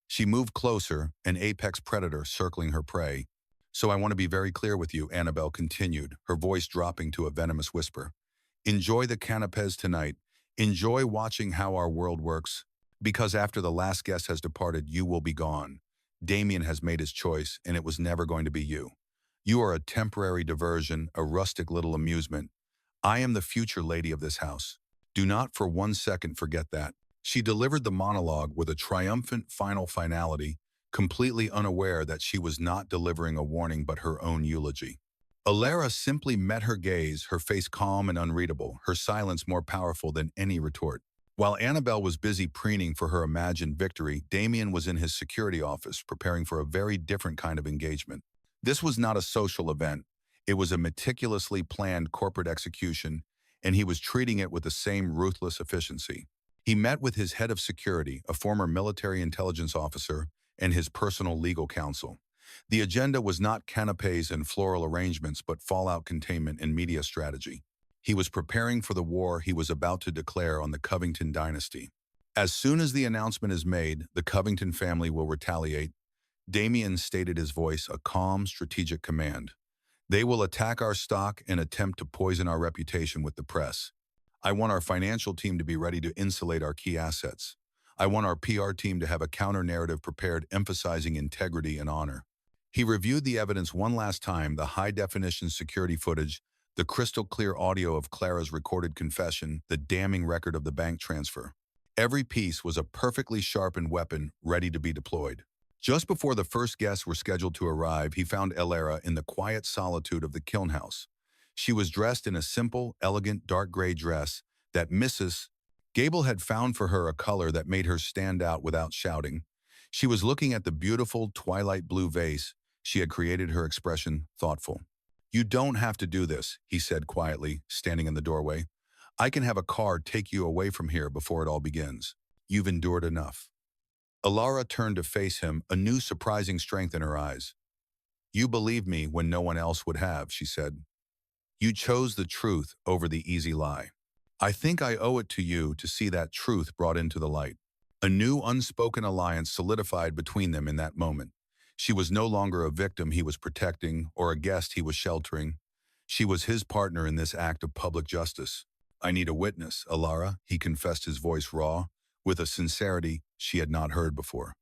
She moved closer, an apex predator circling her prey. So I want to be very clear with you, Annabelle continued, her voice dropping to a venomous whisper. Enjoy the canapés tonight. Enjoy watching how our world works. Because after the last guest has departed, you will be gone. Damien has made his choice, and it was never going to be you. You are a temporary diversion, a rustic little amusement. I am the future lady of this house. Do not for one second forget that. She delivered the monologue with a triumphant final finality, completely unaware that she was not delivering a warning but her own eulogy. Ilara simply met her gaze, her face calm and unreadable, her silence more powerful than any retort. While Annabelle was busy preening for her imagined victory, Damien was in his security office preparing for a very different kind of engagement. This was not a social event. It was a meticulously planned corporate execution, and he was treating it with the same ruthless efficiency. He met with his head of security, a former military intelligence officer, and his personal legal counsel. The agenda was not canapés and floral arrangements, but fallout containment and media strategy. He was preparing for the war he was about to declare on the Covington dynasty. As soon as the announcement is made, the Covington family will retaliate. Damien stated, his voice a calm, strategic command. They will attack our stock and attempt to poison our reputation with the press. I want our financial team to be ready to insulate our key assets. I want our PR team to have a counter-narrative prepared emphasizing integrity and honor. He reviewed the evidence one last time, the high-definition security footage, the crystal-clear audio of Clara's recorded confession, the damning record of the bank transfer. Every piece was a perfectly sharpened weapon ready to be deployed. Just before the first guests were scheduled to arrive, he found Elara in the quiet solitude of the kiln house. She was dressed in a simple, elegant dark gray dress that Mrs. Gable had found for her a color that made her stand out without shouting. She was looking at the beautiful twilight blue vase she had created, her expression thoughtful. "You don't have to do this," he said quietly, standing in the doorway. "I can have a car take you away from here before it all begins. You've endured enough." Elara turned to face him, a new surprising strength in her eyes. "You believed me when no one else would have," she said. "You chose the truth over the easy lie. I think I owe it to you to see that truth brought into the light." A new unspoken alliance solidified between them in that moment. She was no longer a victim he was protecting or a guest he was sheltering. She was his partner in this act of public justice. "I need a witness, Elara," he confessed, his voice raw, with a sincerity she had not heard before.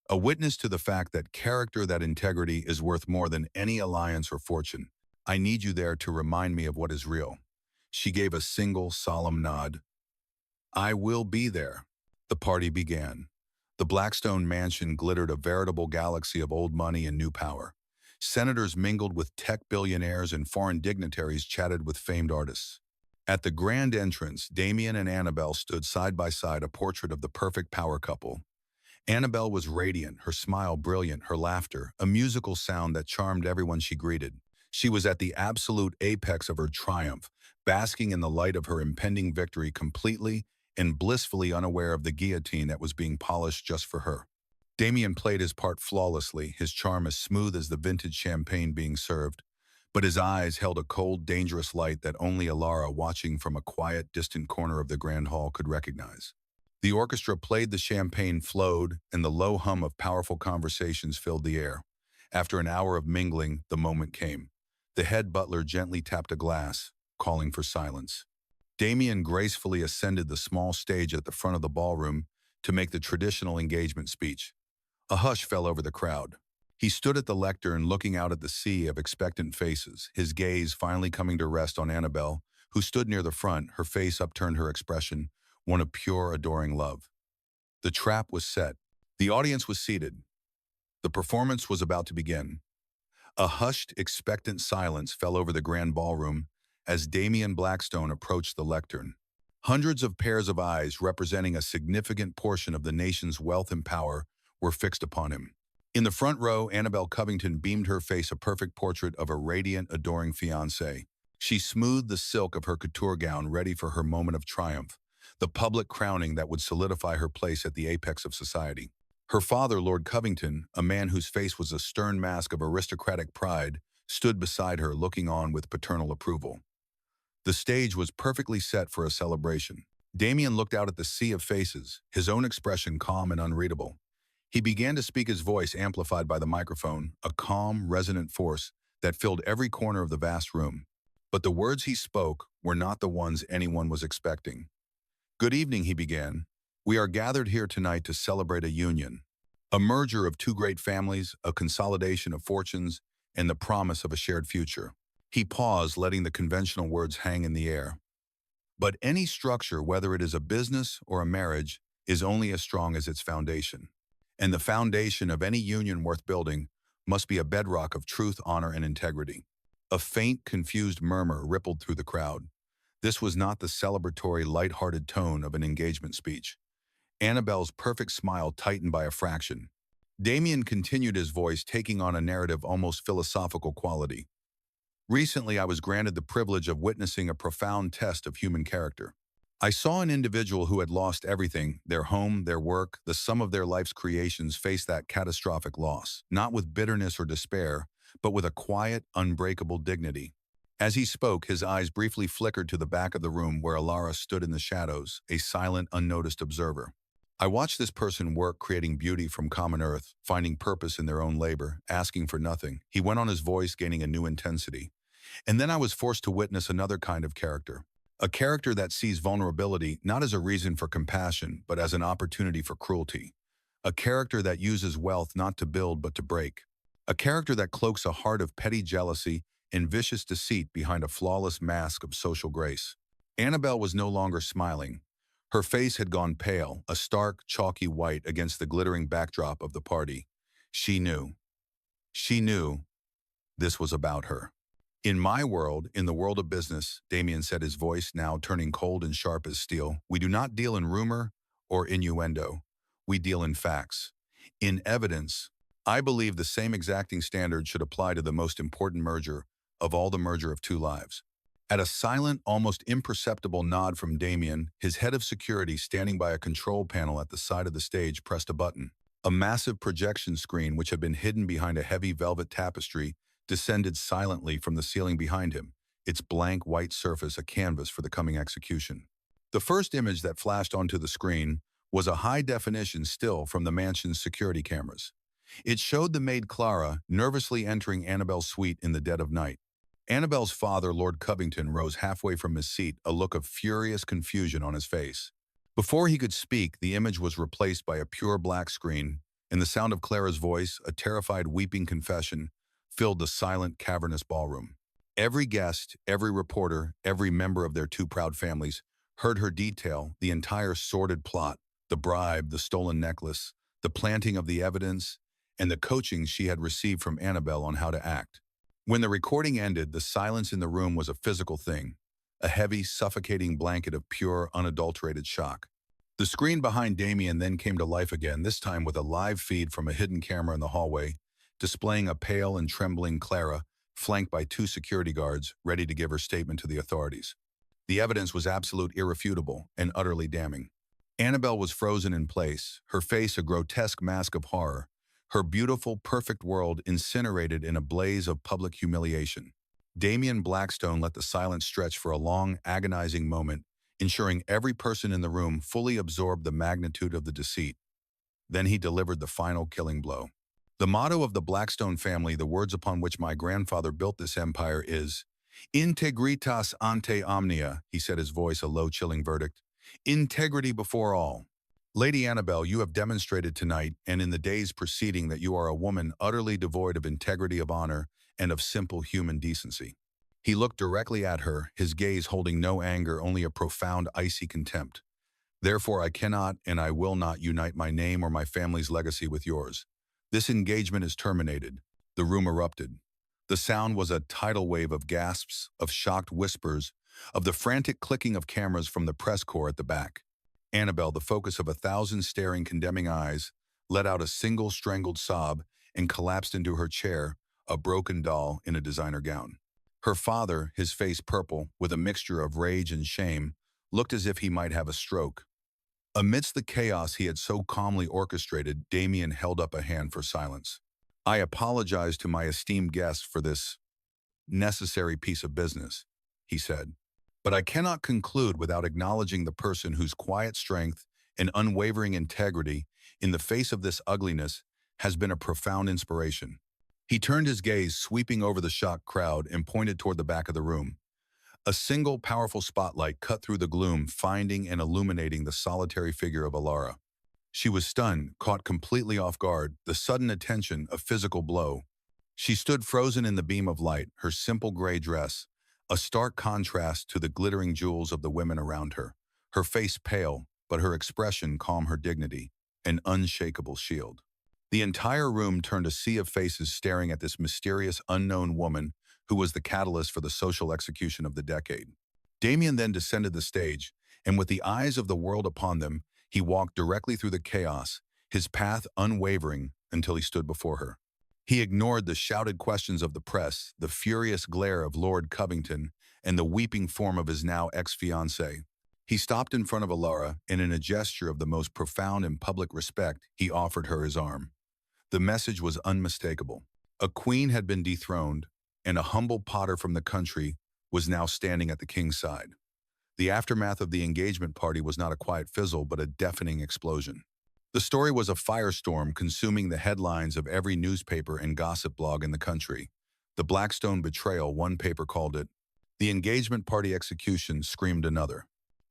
"A witness to the fact that character, that integrity is worth more than any alliance or fortune. I need you there to remind me of what is real." She gave a single solemn nod. "I will be there." The party began. The Blackstone mansion glittered, a veritable galaxy of old money and new power. Senators mingled with tech billionaires and foreign dignitaries chatted with famed artists. At the grand entrance, Damien and Annabelle stood side by side, a portrait of the perfect power couple. Annabelle was radiant, her smile brilliant, her laughter a musical sound that charmed everyone she greeted. She was at the absolute apex of her triumph, basking in the light of her impending victory, completely and blissfully unaware of the guillotine that was being polished just for her. Damien played his part flawlessly, his charm as smooth as the vintage champagne being served, but his eyes held a cold, dangerous light that only Elara, watching from a quiet, distant corner of the grand hall, could recognize. The orchestra played, the champagne flowed, and the low hum of powerful conversations filled the air. After an hour of mingling, the moment came. The head butler gently tapped a glass, calling for silence. Damien gracefully ascended the small stage at the front of the ballroom to make the traditional engagement speech. A hush fell over the crowd. He stood at the lectern, looking out at the sea of expectant faces, his gaze finally coming to rest on Annabelle, who stood near the front, her face upturned, her expression one of pure, adoring love. The trap was set. The audience was seated. The performance was about to begin. A hushed, expectant silence fell over the grand ballroom as Damien Blackstone approached the lectern. Hundreds of pairs of eyes, representing a significant portion of the nation's wealth and power, were fixed upon him. In the front row, Annabelle Covington beamed, her face a perfect portrait of a radiant, adoring fiancée. She smoothed the silk of her couture gown, ready for her moment of triumph, the public crowning that would solidify her place at the apex of society. Her father, Lord Covington, a man whose face was a stern mask of aristocratic pride, stood beside her, looking on with paternal approval. The stage was perfectly set for a celebration. Damien looked out at the sea of faces, his own expression calm and unreadable. He began to speak, his voice amplified by the microphone, a calm, resonant force that filled every corner of the vast room. But the words he spoke were not the ones anyone was expecting. "Good evening," he began. "We are gathered here tonight to celebrate a union, a merger of two great families, a consolidation of fortunes, and the promise of a shared future." He paused, letting the conventional words hang in the air. "But any structure, whether it is a business or a marriage, is only as strong as its foundation. And the foundation of any union worth building must be a bedrock of truth, honor, and integrity." A faint, confused murmur rippled through the crowd. This was not the celebratory, light-hearted tone of an engagement speech. Annabelle's perfect smile tightened by a fraction. Damien continued, his voice taking on a narrative, almost philosophical quality. "Recently, I was granted the privilege of witnessing a profound test of human character. I saw an individual who had lost everything, their home, their work, the sum of their life's creations, face that catastrophic loss, not with bitterness or despair, but with a quiet, unbreakable dignity." As he spoke, his eyes briefly flickered to the back of the room where Elara stood in the shadows, a silent, unnoticed observer. "I watched this person work, creating beauty from common earth, finding purpose in their own labor, asking for nothing." He went on, his voice gaining a new intensity. "And then I was forced to witness another kind of character. A character that sees vulnerability not as a reason for compassion, but as an opportunity for cruelty. A character that uses wealth not to build but to break. A character that cloaks a heart of petty jealousy and vicious deceit behind a flawless mask of social grace. Annabelle was no longer smiling. Her face had gone pale, a stark, chalky white against the glittering backdrop of the party. She knew. She knew this was about her. In my world, in the world of business, Damien said, his voice now turning cold and sharp as steel, we do not deal in rumor or innuendo. We deal in facts. In evidence. I believe the same exacting standard should apply to the most important merger of all, the merger of two lives. At a silent, almost imperceptible nod from Damien, his head of security standing by a control panel at the side of the stage pressed a button. A massive projection screen, which had been hidden behind a heavy velvet tapestry, descended silently from the ceiling behind him, its blank white surface a canvas for the coming execution. The first image that flashed onto the screen was a high-definition still from the mansion's security cameras. It showed the maid Clara nervously entering Annabelle's suite in the dead of night. Annabelle's father, Lord Covington, rose halfway from his seat, a look of furious confusion on his face. Before he could speak, the image was replaced by a pure black screen, and the sound of Clara's voice, a terrified weeping confession, filled the silent, cavernous ballroom. Every guest, every reporter, every member of their two proud families heard her detail the entire sordid plot, the bribe, the stolen necklace, the planting of the evidence, and the coaching she had received from Annabelle on how to act. When the recording ended, the silence in the room was a physical thing, a heavy, suffocating blanket of pure, unadulterated shock. The screen behind Damien then came to life again, this time with a live feed from a hidden camera in the hallway, displaying a pale and trembling Clara, flanked by two security guards, ready to give her statement to the authorities. The evidence was absolute, irrefutable, and utterly damning. Annabelle was frozen in place, her face a grotesque mask of horror, her beautiful, perfect world incinerated in a blaze of public humiliation. Damien Blackstone let the silence stretch for a long, agonizing moment, ensuring every person in the room fully absorbed the magnitude of the deceit. Then he delivered the final killing blow. The motto of the Blackstone family, the words upon which my grandfather built this empire, is integritas ante omnia, he said, his voice a low, chilling verdict. Integrity before all. Lady Annabelle, you have demonstrated tonight and in the days preceding that you are a woman utterly devoid of integrity, of honor, and of simple human decency. He looked directly at her, his gaze holding no anger, only a profound, icy contempt. Therefore, I cannot and I will not unite my name or my family's legacy with yours. This engagement is terminated. The room erupted. The sound was a tidal wave of gasps, of shocked whispers, of the frantic clicking of cameras from the press corps at the back. Annabelle, the focus of 1,000 staring, condemning eyes, let out a single strangled sob and collapsed into her chair, a broken doll in a designer gown. Her father, his face purple, with a mixture of rage and shame, looked as if he might have a stroke. Amidst the chaos he had so calmly orchestrated, Damien held up a hand for silence. I apologize to my esteemed guests for this necessary piece of business, he said. But I cannot conclude without acknowledging the person whose quiet strength and unwavering integrity in the face of this ugliness has been a profound inspiration. He turned his gaze, sweeping over the shocked crowd, and pointed toward the back of the room. A single powerful spotlight cut through the gloom, finding and illuminating the solitary figure of Alara. She was stunned, caught completely off guard, the sudden attention, a physical blow. She stood frozen in the beam of light, her simple gray dress, a stark contrast to the glittering jewels of the women around her. Her face pale, but her expression calm, her dignity, an unshakable shield. The entire room turned, a sea of faces staring at this mysterious, unknown woman who was the catalyst for the social execution of the decade. Damien then descended the stage, and with the eyes of the world upon them, he walked directly through the chaos, his path unwavering until he stood before her. He ignored the shouted questions of the press, the furious glare of Lord Covington, and the weeping form of his now ex-fiancée. He stopped in front of Alara, and in a gesture of the most profound and public respect, he offered her his arm. The message was unmistakable. A queen had been dethroned, and a humble potter from the country was now standing at the king's side. The aftermath of the engagement party was not a quiet fizzle, but a deafening explosion. The story was a firestorm consuming the headlines of every newspaper and gossip blog in the country. The Blackstone betrayal, one paper called it, The engagement party execution screamed another.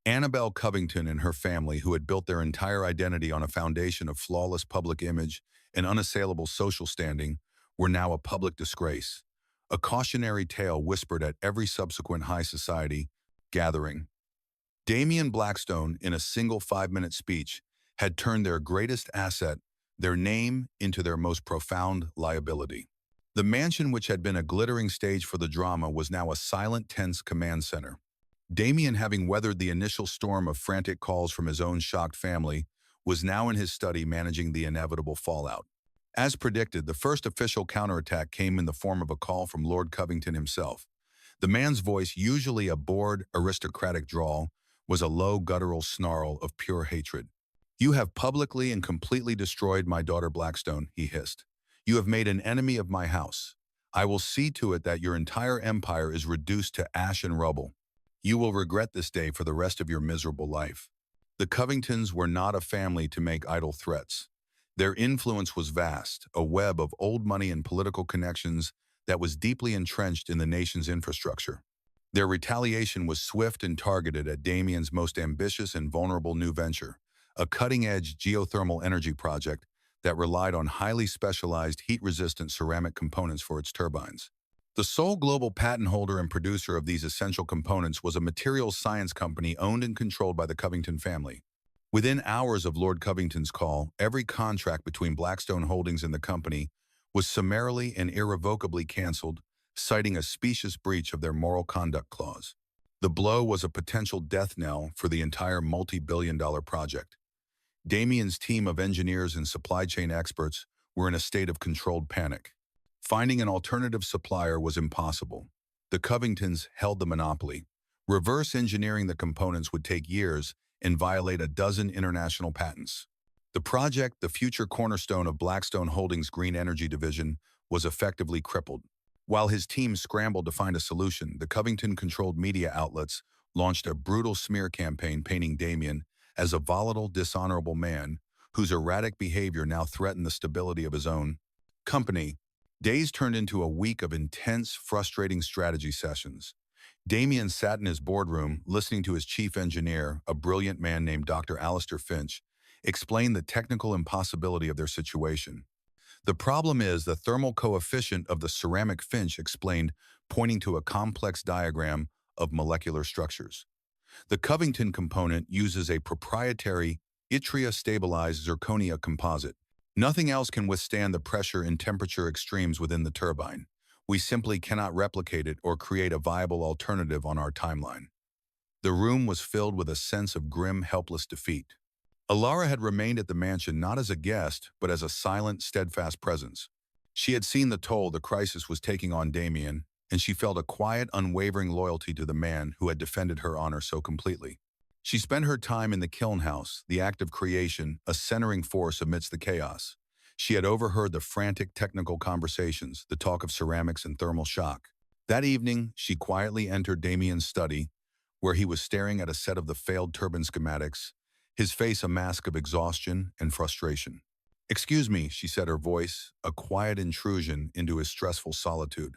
Annabelle Covington and her family, who had built their entire identity on a foundation of flawless public image and unassailable social standing, were now a public disgrace. A cautionary tale whispered at every subsequent high society gathering. Damian Blackstone, in a single 5-minute speech, had turned their greatest asset, their name, into their most profound liability. The mansion, which had been a glittering stage for the drama, was now a silent, tense command center. Damien, having weathered the initial storm of frantic calls from his own shocked family, was now in his study managing the inevitable fallout. As predicted, the first official counterattack came in the form of a call from Lord Covington himself. The man's voice, usually a bored, aristocratic drawl, was a low, guttural snarl of pure hatred. "You have publicly and completely destroyed my daughter Blackstone," he hissed. "You have made an enemy of my house. I will see to it that your entire empire is reduced to ash and rubble. You will regret this day for the rest of your miserable life." The Covingtons were not a family to make idle threats. Their influence was vast, a web of old money and political connections that was deeply entrenched in the nation's infrastructure. Their retaliation was swift and targeted at Damien's most ambitious and vulnerable new venture, a cutting-edge geothermal energy project that relied on highly specialized heat-resistant ceramic components for its turbines. The sole global patent holder and producer of these essential components was a materials science company owned and controlled by the Covington family. Within hours of Lord Covington's call, every contract between Blackstone Holdings and the company was summarily and irrevocably canceled, citing a specious breach of their moral conduct clause. The blow was a potential death knell for the entire multi-billion-dollar project. Damien's team of engineers and supply chain experts were in a state of controlled panic. Finding an alternative supplier was impossible. The Covingtons held the monopoly. Reverse engineering the components would take years and violate a dozen international patents. The project, the future cornerstone of Blackstone Holdings' green energy division, was effectively crippled. While his team scrambled to find a solution, the Covington-controlled media outlets launched a brutal smear campaign painting Damien as a volatile, dishonorable man whose erratic behavior now threatened the stability of his own company. Days turned into a week of intense, frustrating strategy sessions. Damien sat in his boardroom, listening to his chief engineer, a brilliant man named Dr. Alistair Finch, explain the technical impossibility of their situation. "The problem is the thermal coefficient of the ceramic," Finch explained, pointing to a complex diagram of molecular structures. "The Covington component uses a proprietary yttria-stabilized zirconia composite. Nothing else can withstand the pressure and temperature extremes within the turbine. We simply cannot replicate it or create a viable alternative on our timeline." The room was filled with a sense of grim, helpless defeat. Alara had remained at the mansion not as a guest, but as a silent, steadfast presence. She had seen the toll the crisis was taking on Damien, and she felt a quiet, unwavering loyalty to the man who had defended her honor so completely. She spent her time in the kiln house, the act of creation, a centering force amidst the chaos. She had overheard the frantic technical conversations, the talk of ceramics and thermal shock. That evening, she quietly entered Damien's study, where he was staring at a set of the failed turbine schematics, his face a mask of exhaustion and frustration. "Excuse me," she said, her voice a quiet intrusion into his stressful solitude.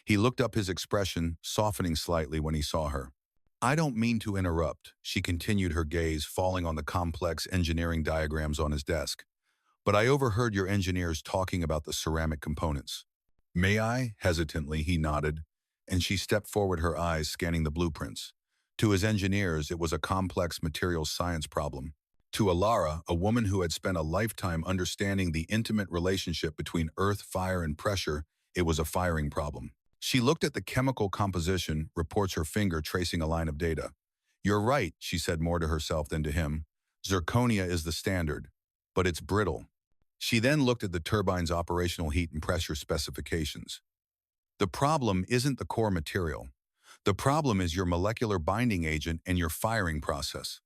He looked up, his expression softening slightly when he saw her. "I don't mean to interrupt," she continued, her gaze falling on the complex engineering diagrams on his desk. "But I overheard your engineers talking about the ceramic components." "May I?" Hesitantly, he nodded, and she stepped forward, her eyes scanning the blueprints. To his engineers, it was a complex materials science problem. To Alara, a woman who had spent a lifetime understanding the intimate relationship between earth, fire, and pressure, it was a firing problem. She looked at the chemical composition, reports, her finger tracing a line of data. "You're right," she said, more to herself than to him. "Zirconia is the standard, but it's brittle." She then looked at the turbine's operational heat and pressure specifications. "The problem isn't the core material. The problem is your molecular binding agent and your firing process.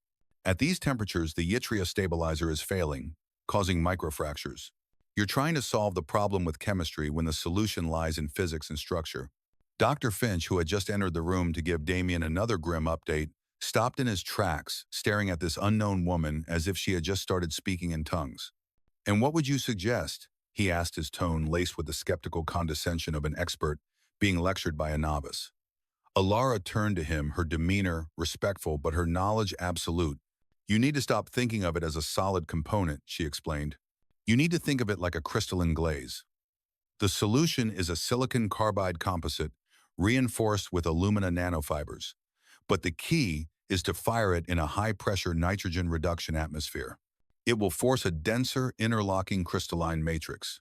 At these temperatures, the yttria stabilizer is failing, causing microfractures. You're trying to solve the problem with chemistry when the solution lies in physics and structure." Dr. Finch, who had just entered the room to give Damien another grim update, stopped in his tracks, staring at this unknown woman as if she had just started speaking in tongues. "And what would you suggest?" he asked, his tone laced with the skeptical condescension of an expert being lectured by a novice. Alara turned to him, her demeanor respectful but her knowledge absolute. You need to stop thinking of it as a solid component, she explained. You need to think of it like a crystalline glaze. The solution is a silicon carbide composite reinforced with alumina nanofibers. But the key is to fire it in a high-pressure nitrogen reduction atmosphere. It will force a denser, interlocking crystalline matrix.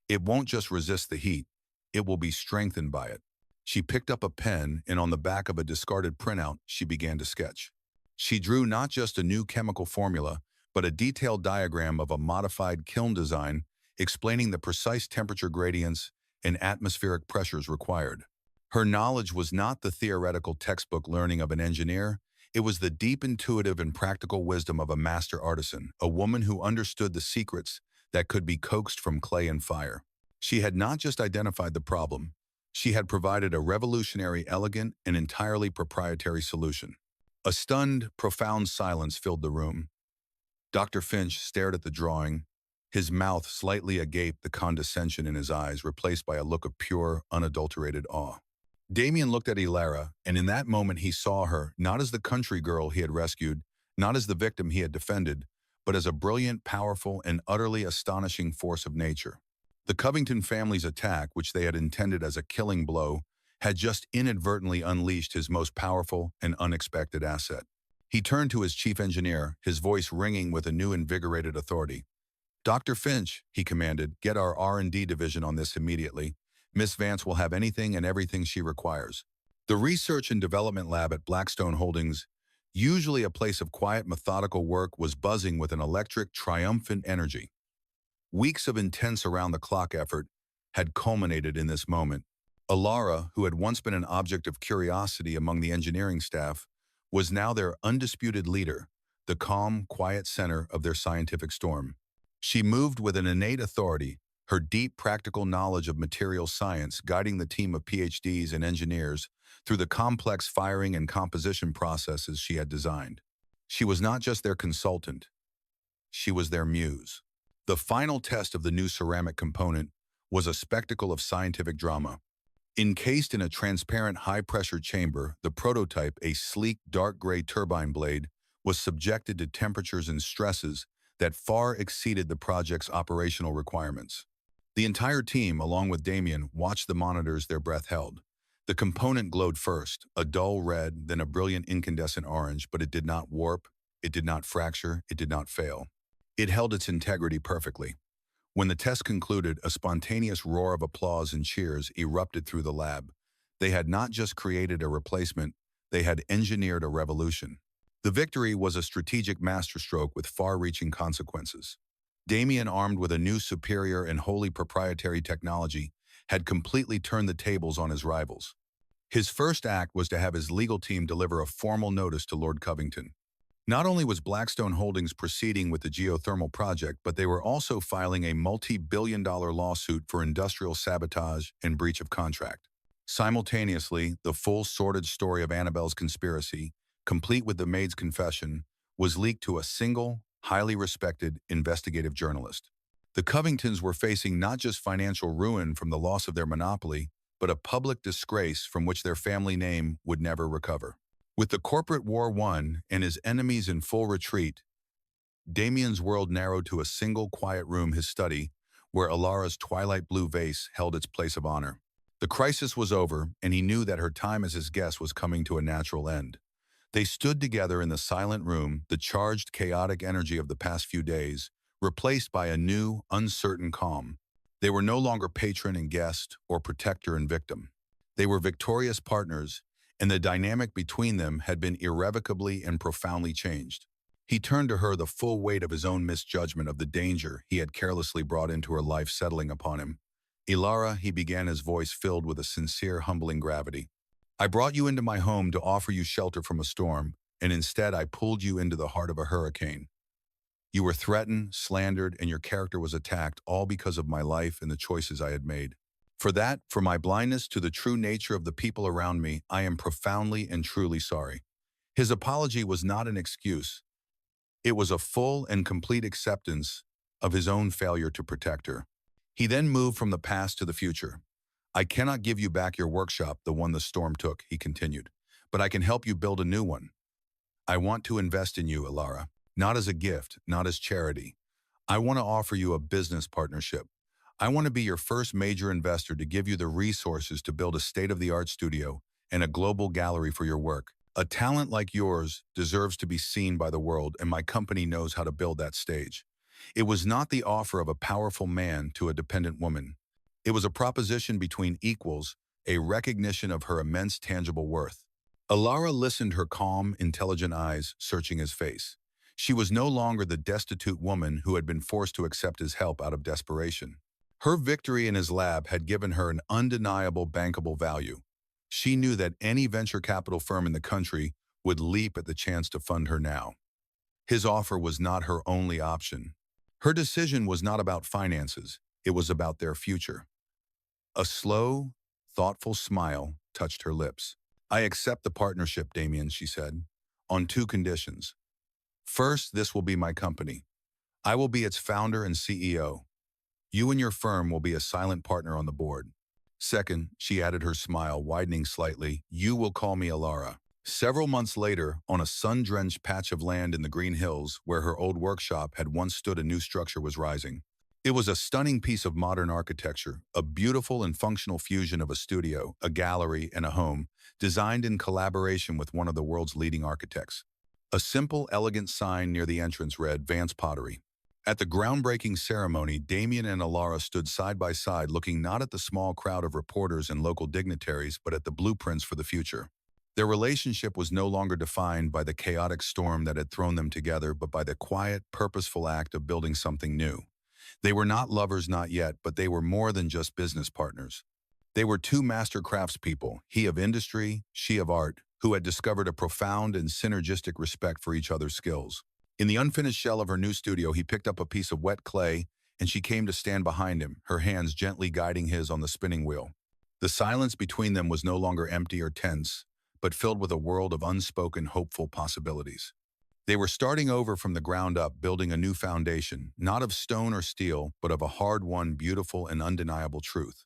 It won't just resist the heat, it will be strengthened by it. She picked up a pen and on the back of a discarded printout, she began to sketch. She drew not just a new chemical formula, but a detailed diagram of a modified kiln design explaining the precise temperature gradients and atmospheric pressures required. Her knowledge was not the theoretical textbook learning of an engineer, it was the deep intuitive and practical wisdom of a master artisan, a woman who understood the secrets that could be coaxed from clay and fire. She had not just identified the problem, she had provided a revolutionary, elegant, and entirely proprietary solution. A stunned, profound silence filled the room. Dr. Finch stared at the drawing, his mouth slightly agape, the condescension in his eyes replaced by a look of pure, unadulterated awe. Damien looked at Ilara, and in that moment he saw her not as the country girl he had rescued, not as the victim he had defended, but as a brilliant, powerful, and utterly astonishing force of nature. The Covington family's attack, which they had intended as a killing blow, had just inadvertently unleashed his most powerful and unexpected asset. He turned to his chief engineer, his voice ringing with a new invigorated authority. "Dr. Finch," he commanded, "get our R&D division on this immediately. Miss Vance will have anything and everything she requires." The Research and Development Lab at Blackstone Holdings, usually a place of quiet, methodical work, was buzzing with an electric, triumphant energy. Weeks of intense around-the-clock effort had culminated in this moment. Alara, who had once been an object of curiosity among the engineering staff, was now their undisputed leader, the calm, quiet center of their scientific storm. She moved with an innate authority, her deep practical knowledge of material science guiding the team of PhDs and engineers through the complex firing and composition processes she had designed. She was not just their consultant, she was their muse. The final test of the new ceramic component was a spectacle of scientific drama. Encased in a transparent high-pressure chamber, the prototype, a sleek, dark gray turbine blade, was subjected to temperatures and stresses that far exceeded the project's operational requirements. The entire team, along with Damien, watched the monitors, their breath held. The component glowed first, a dull red, then a brilliant incandescent orange, but it did not warp, it did not fracture, it did not fail. It held its integrity perfectly. When the test concluded, a spontaneous roar of applause and cheers erupted through the lab. They had not just created a replacement, they had engineered a revolution. The victory was a strategic masterstroke with far-reaching consequences. Damien, armed with a new superior and wholly proprietary technology, had completely turned the tables on his rivals. His first act was to have his legal team deliver a formal notice to Lord Covington. Not only was Blackstone Holdings proceeding with the geothermal project, but they were also filing a multi-billion-dollar lawsuit for industrial sabotage and breach of contract. Simultaneously, the full sordid story of Annabelle's conspiracy, complete with the maid's confession, was leaked to a single, highly respected investigative journalist. The Covingtons were facing not just financial ruin from the loss of their monopoly, but a public disgrace from which their family name would never recover. With the corporate war won and his enemies in full retreat, Damien's world narrowed to a single quiet room, his study, where Alara's twilight blue vase held its place of honor. The crisis was over, and he knew that her time as his guest was coming to a natural end. They stood together in the silent room, the charged, chaotic energy of the past few days, replaced by a new, uncertain calm. They were no longer patron and guest, or protector and victim. They were victorious partners, and the dynamic between them had been irrevocably and profoundly changed. He turned to her, the full weight of his own misjudgment of the danger he had carelessly brought into her life settling upon him. "Ilara," he began, his voice filled with a sincere, humbling gravity. "I brought you into my home to offer you shelter from a storm, and instead I pulled you into the heart of a hurricane. You were threatened, slandered, and your character was attacked, all because of my life and the choices I had made. For that, for my blindness to the true nature of the people around me, I am profoundly and truly sorry." His apology was not an excuse. It was a full and complete acceptance of his own failure to protect her. He then moved from the past to the future. I cannot give you back your workshop, the one the storm took, he continued, but I can help you build a new one. I want to invest in you, Alara, not as a gift, not as charity. I want to offer you a business partnership. I want to be your first major investor to give you the resources to build a state-of-the-art studio and a global gallery for your work. A talent like yours deserves to be seen by the world, and my company knows how to build that stage. It was not the offer of a powerful man to a dependent woman. It was a proposition between equals, a recognition of her immense tangible worth. Alara listened, her calm, intelligent eyes searching his face. She was no longer the destitute woman who had been forced to accept his help out of desperation. Her victory in his lab had given her an undeniable bankable value. She knew that any venture capital firm in the country would leap at the chance to fund her now. His offer was not her only option. Her decision was not about finances, it was about their future. A slow, thoughtful smile touched her lips. I accept the partnership, Damien, she said, on two conditions. First, this will be my company. I will be its founder and CEO. You and your firm will be a silent partner on the board. Second, she added, her smile widening slightly, you will call me Alara. Several months later, on a sun-drenched patch of land in the Green Hills, where her old workshop had once stood, a new structure was rising. It was a stunning piece of modern architecture, a beautiful and functional fusion of a studio, a gallery, and a home, designed in collaboration with one of the world's leading architects. A simple, elegant sign near the entrance read, Vance Pottery. At the groundbreaking ceremony, Damien and Alara stood side by side, looking not at the small crowd of reporters and local dignitaries, but at the blueprints for the future. Their relationship was no longer defined by the chaotic storm that had thrown them together, but by the quiet, purposeful act of building something new. They were not lovers, not yet, but they were more than just business partners. They were two master craftspeople, he of industry, she of art, who had discovered a profound and synergistic respect for each other's skills. In the unfinished shell of her new studio, he picked up a piece of wet clay, and she came to stand behind him, her hands gently guiding his on the spinning wheel. The silence between them was no longer empty or tense, but filled with a world of unspoken, hopeful possibilities. They were starting over from the ground up, building a new foundation, not of stone or steel, but of a hard-won, beautiful, and undeniable truth.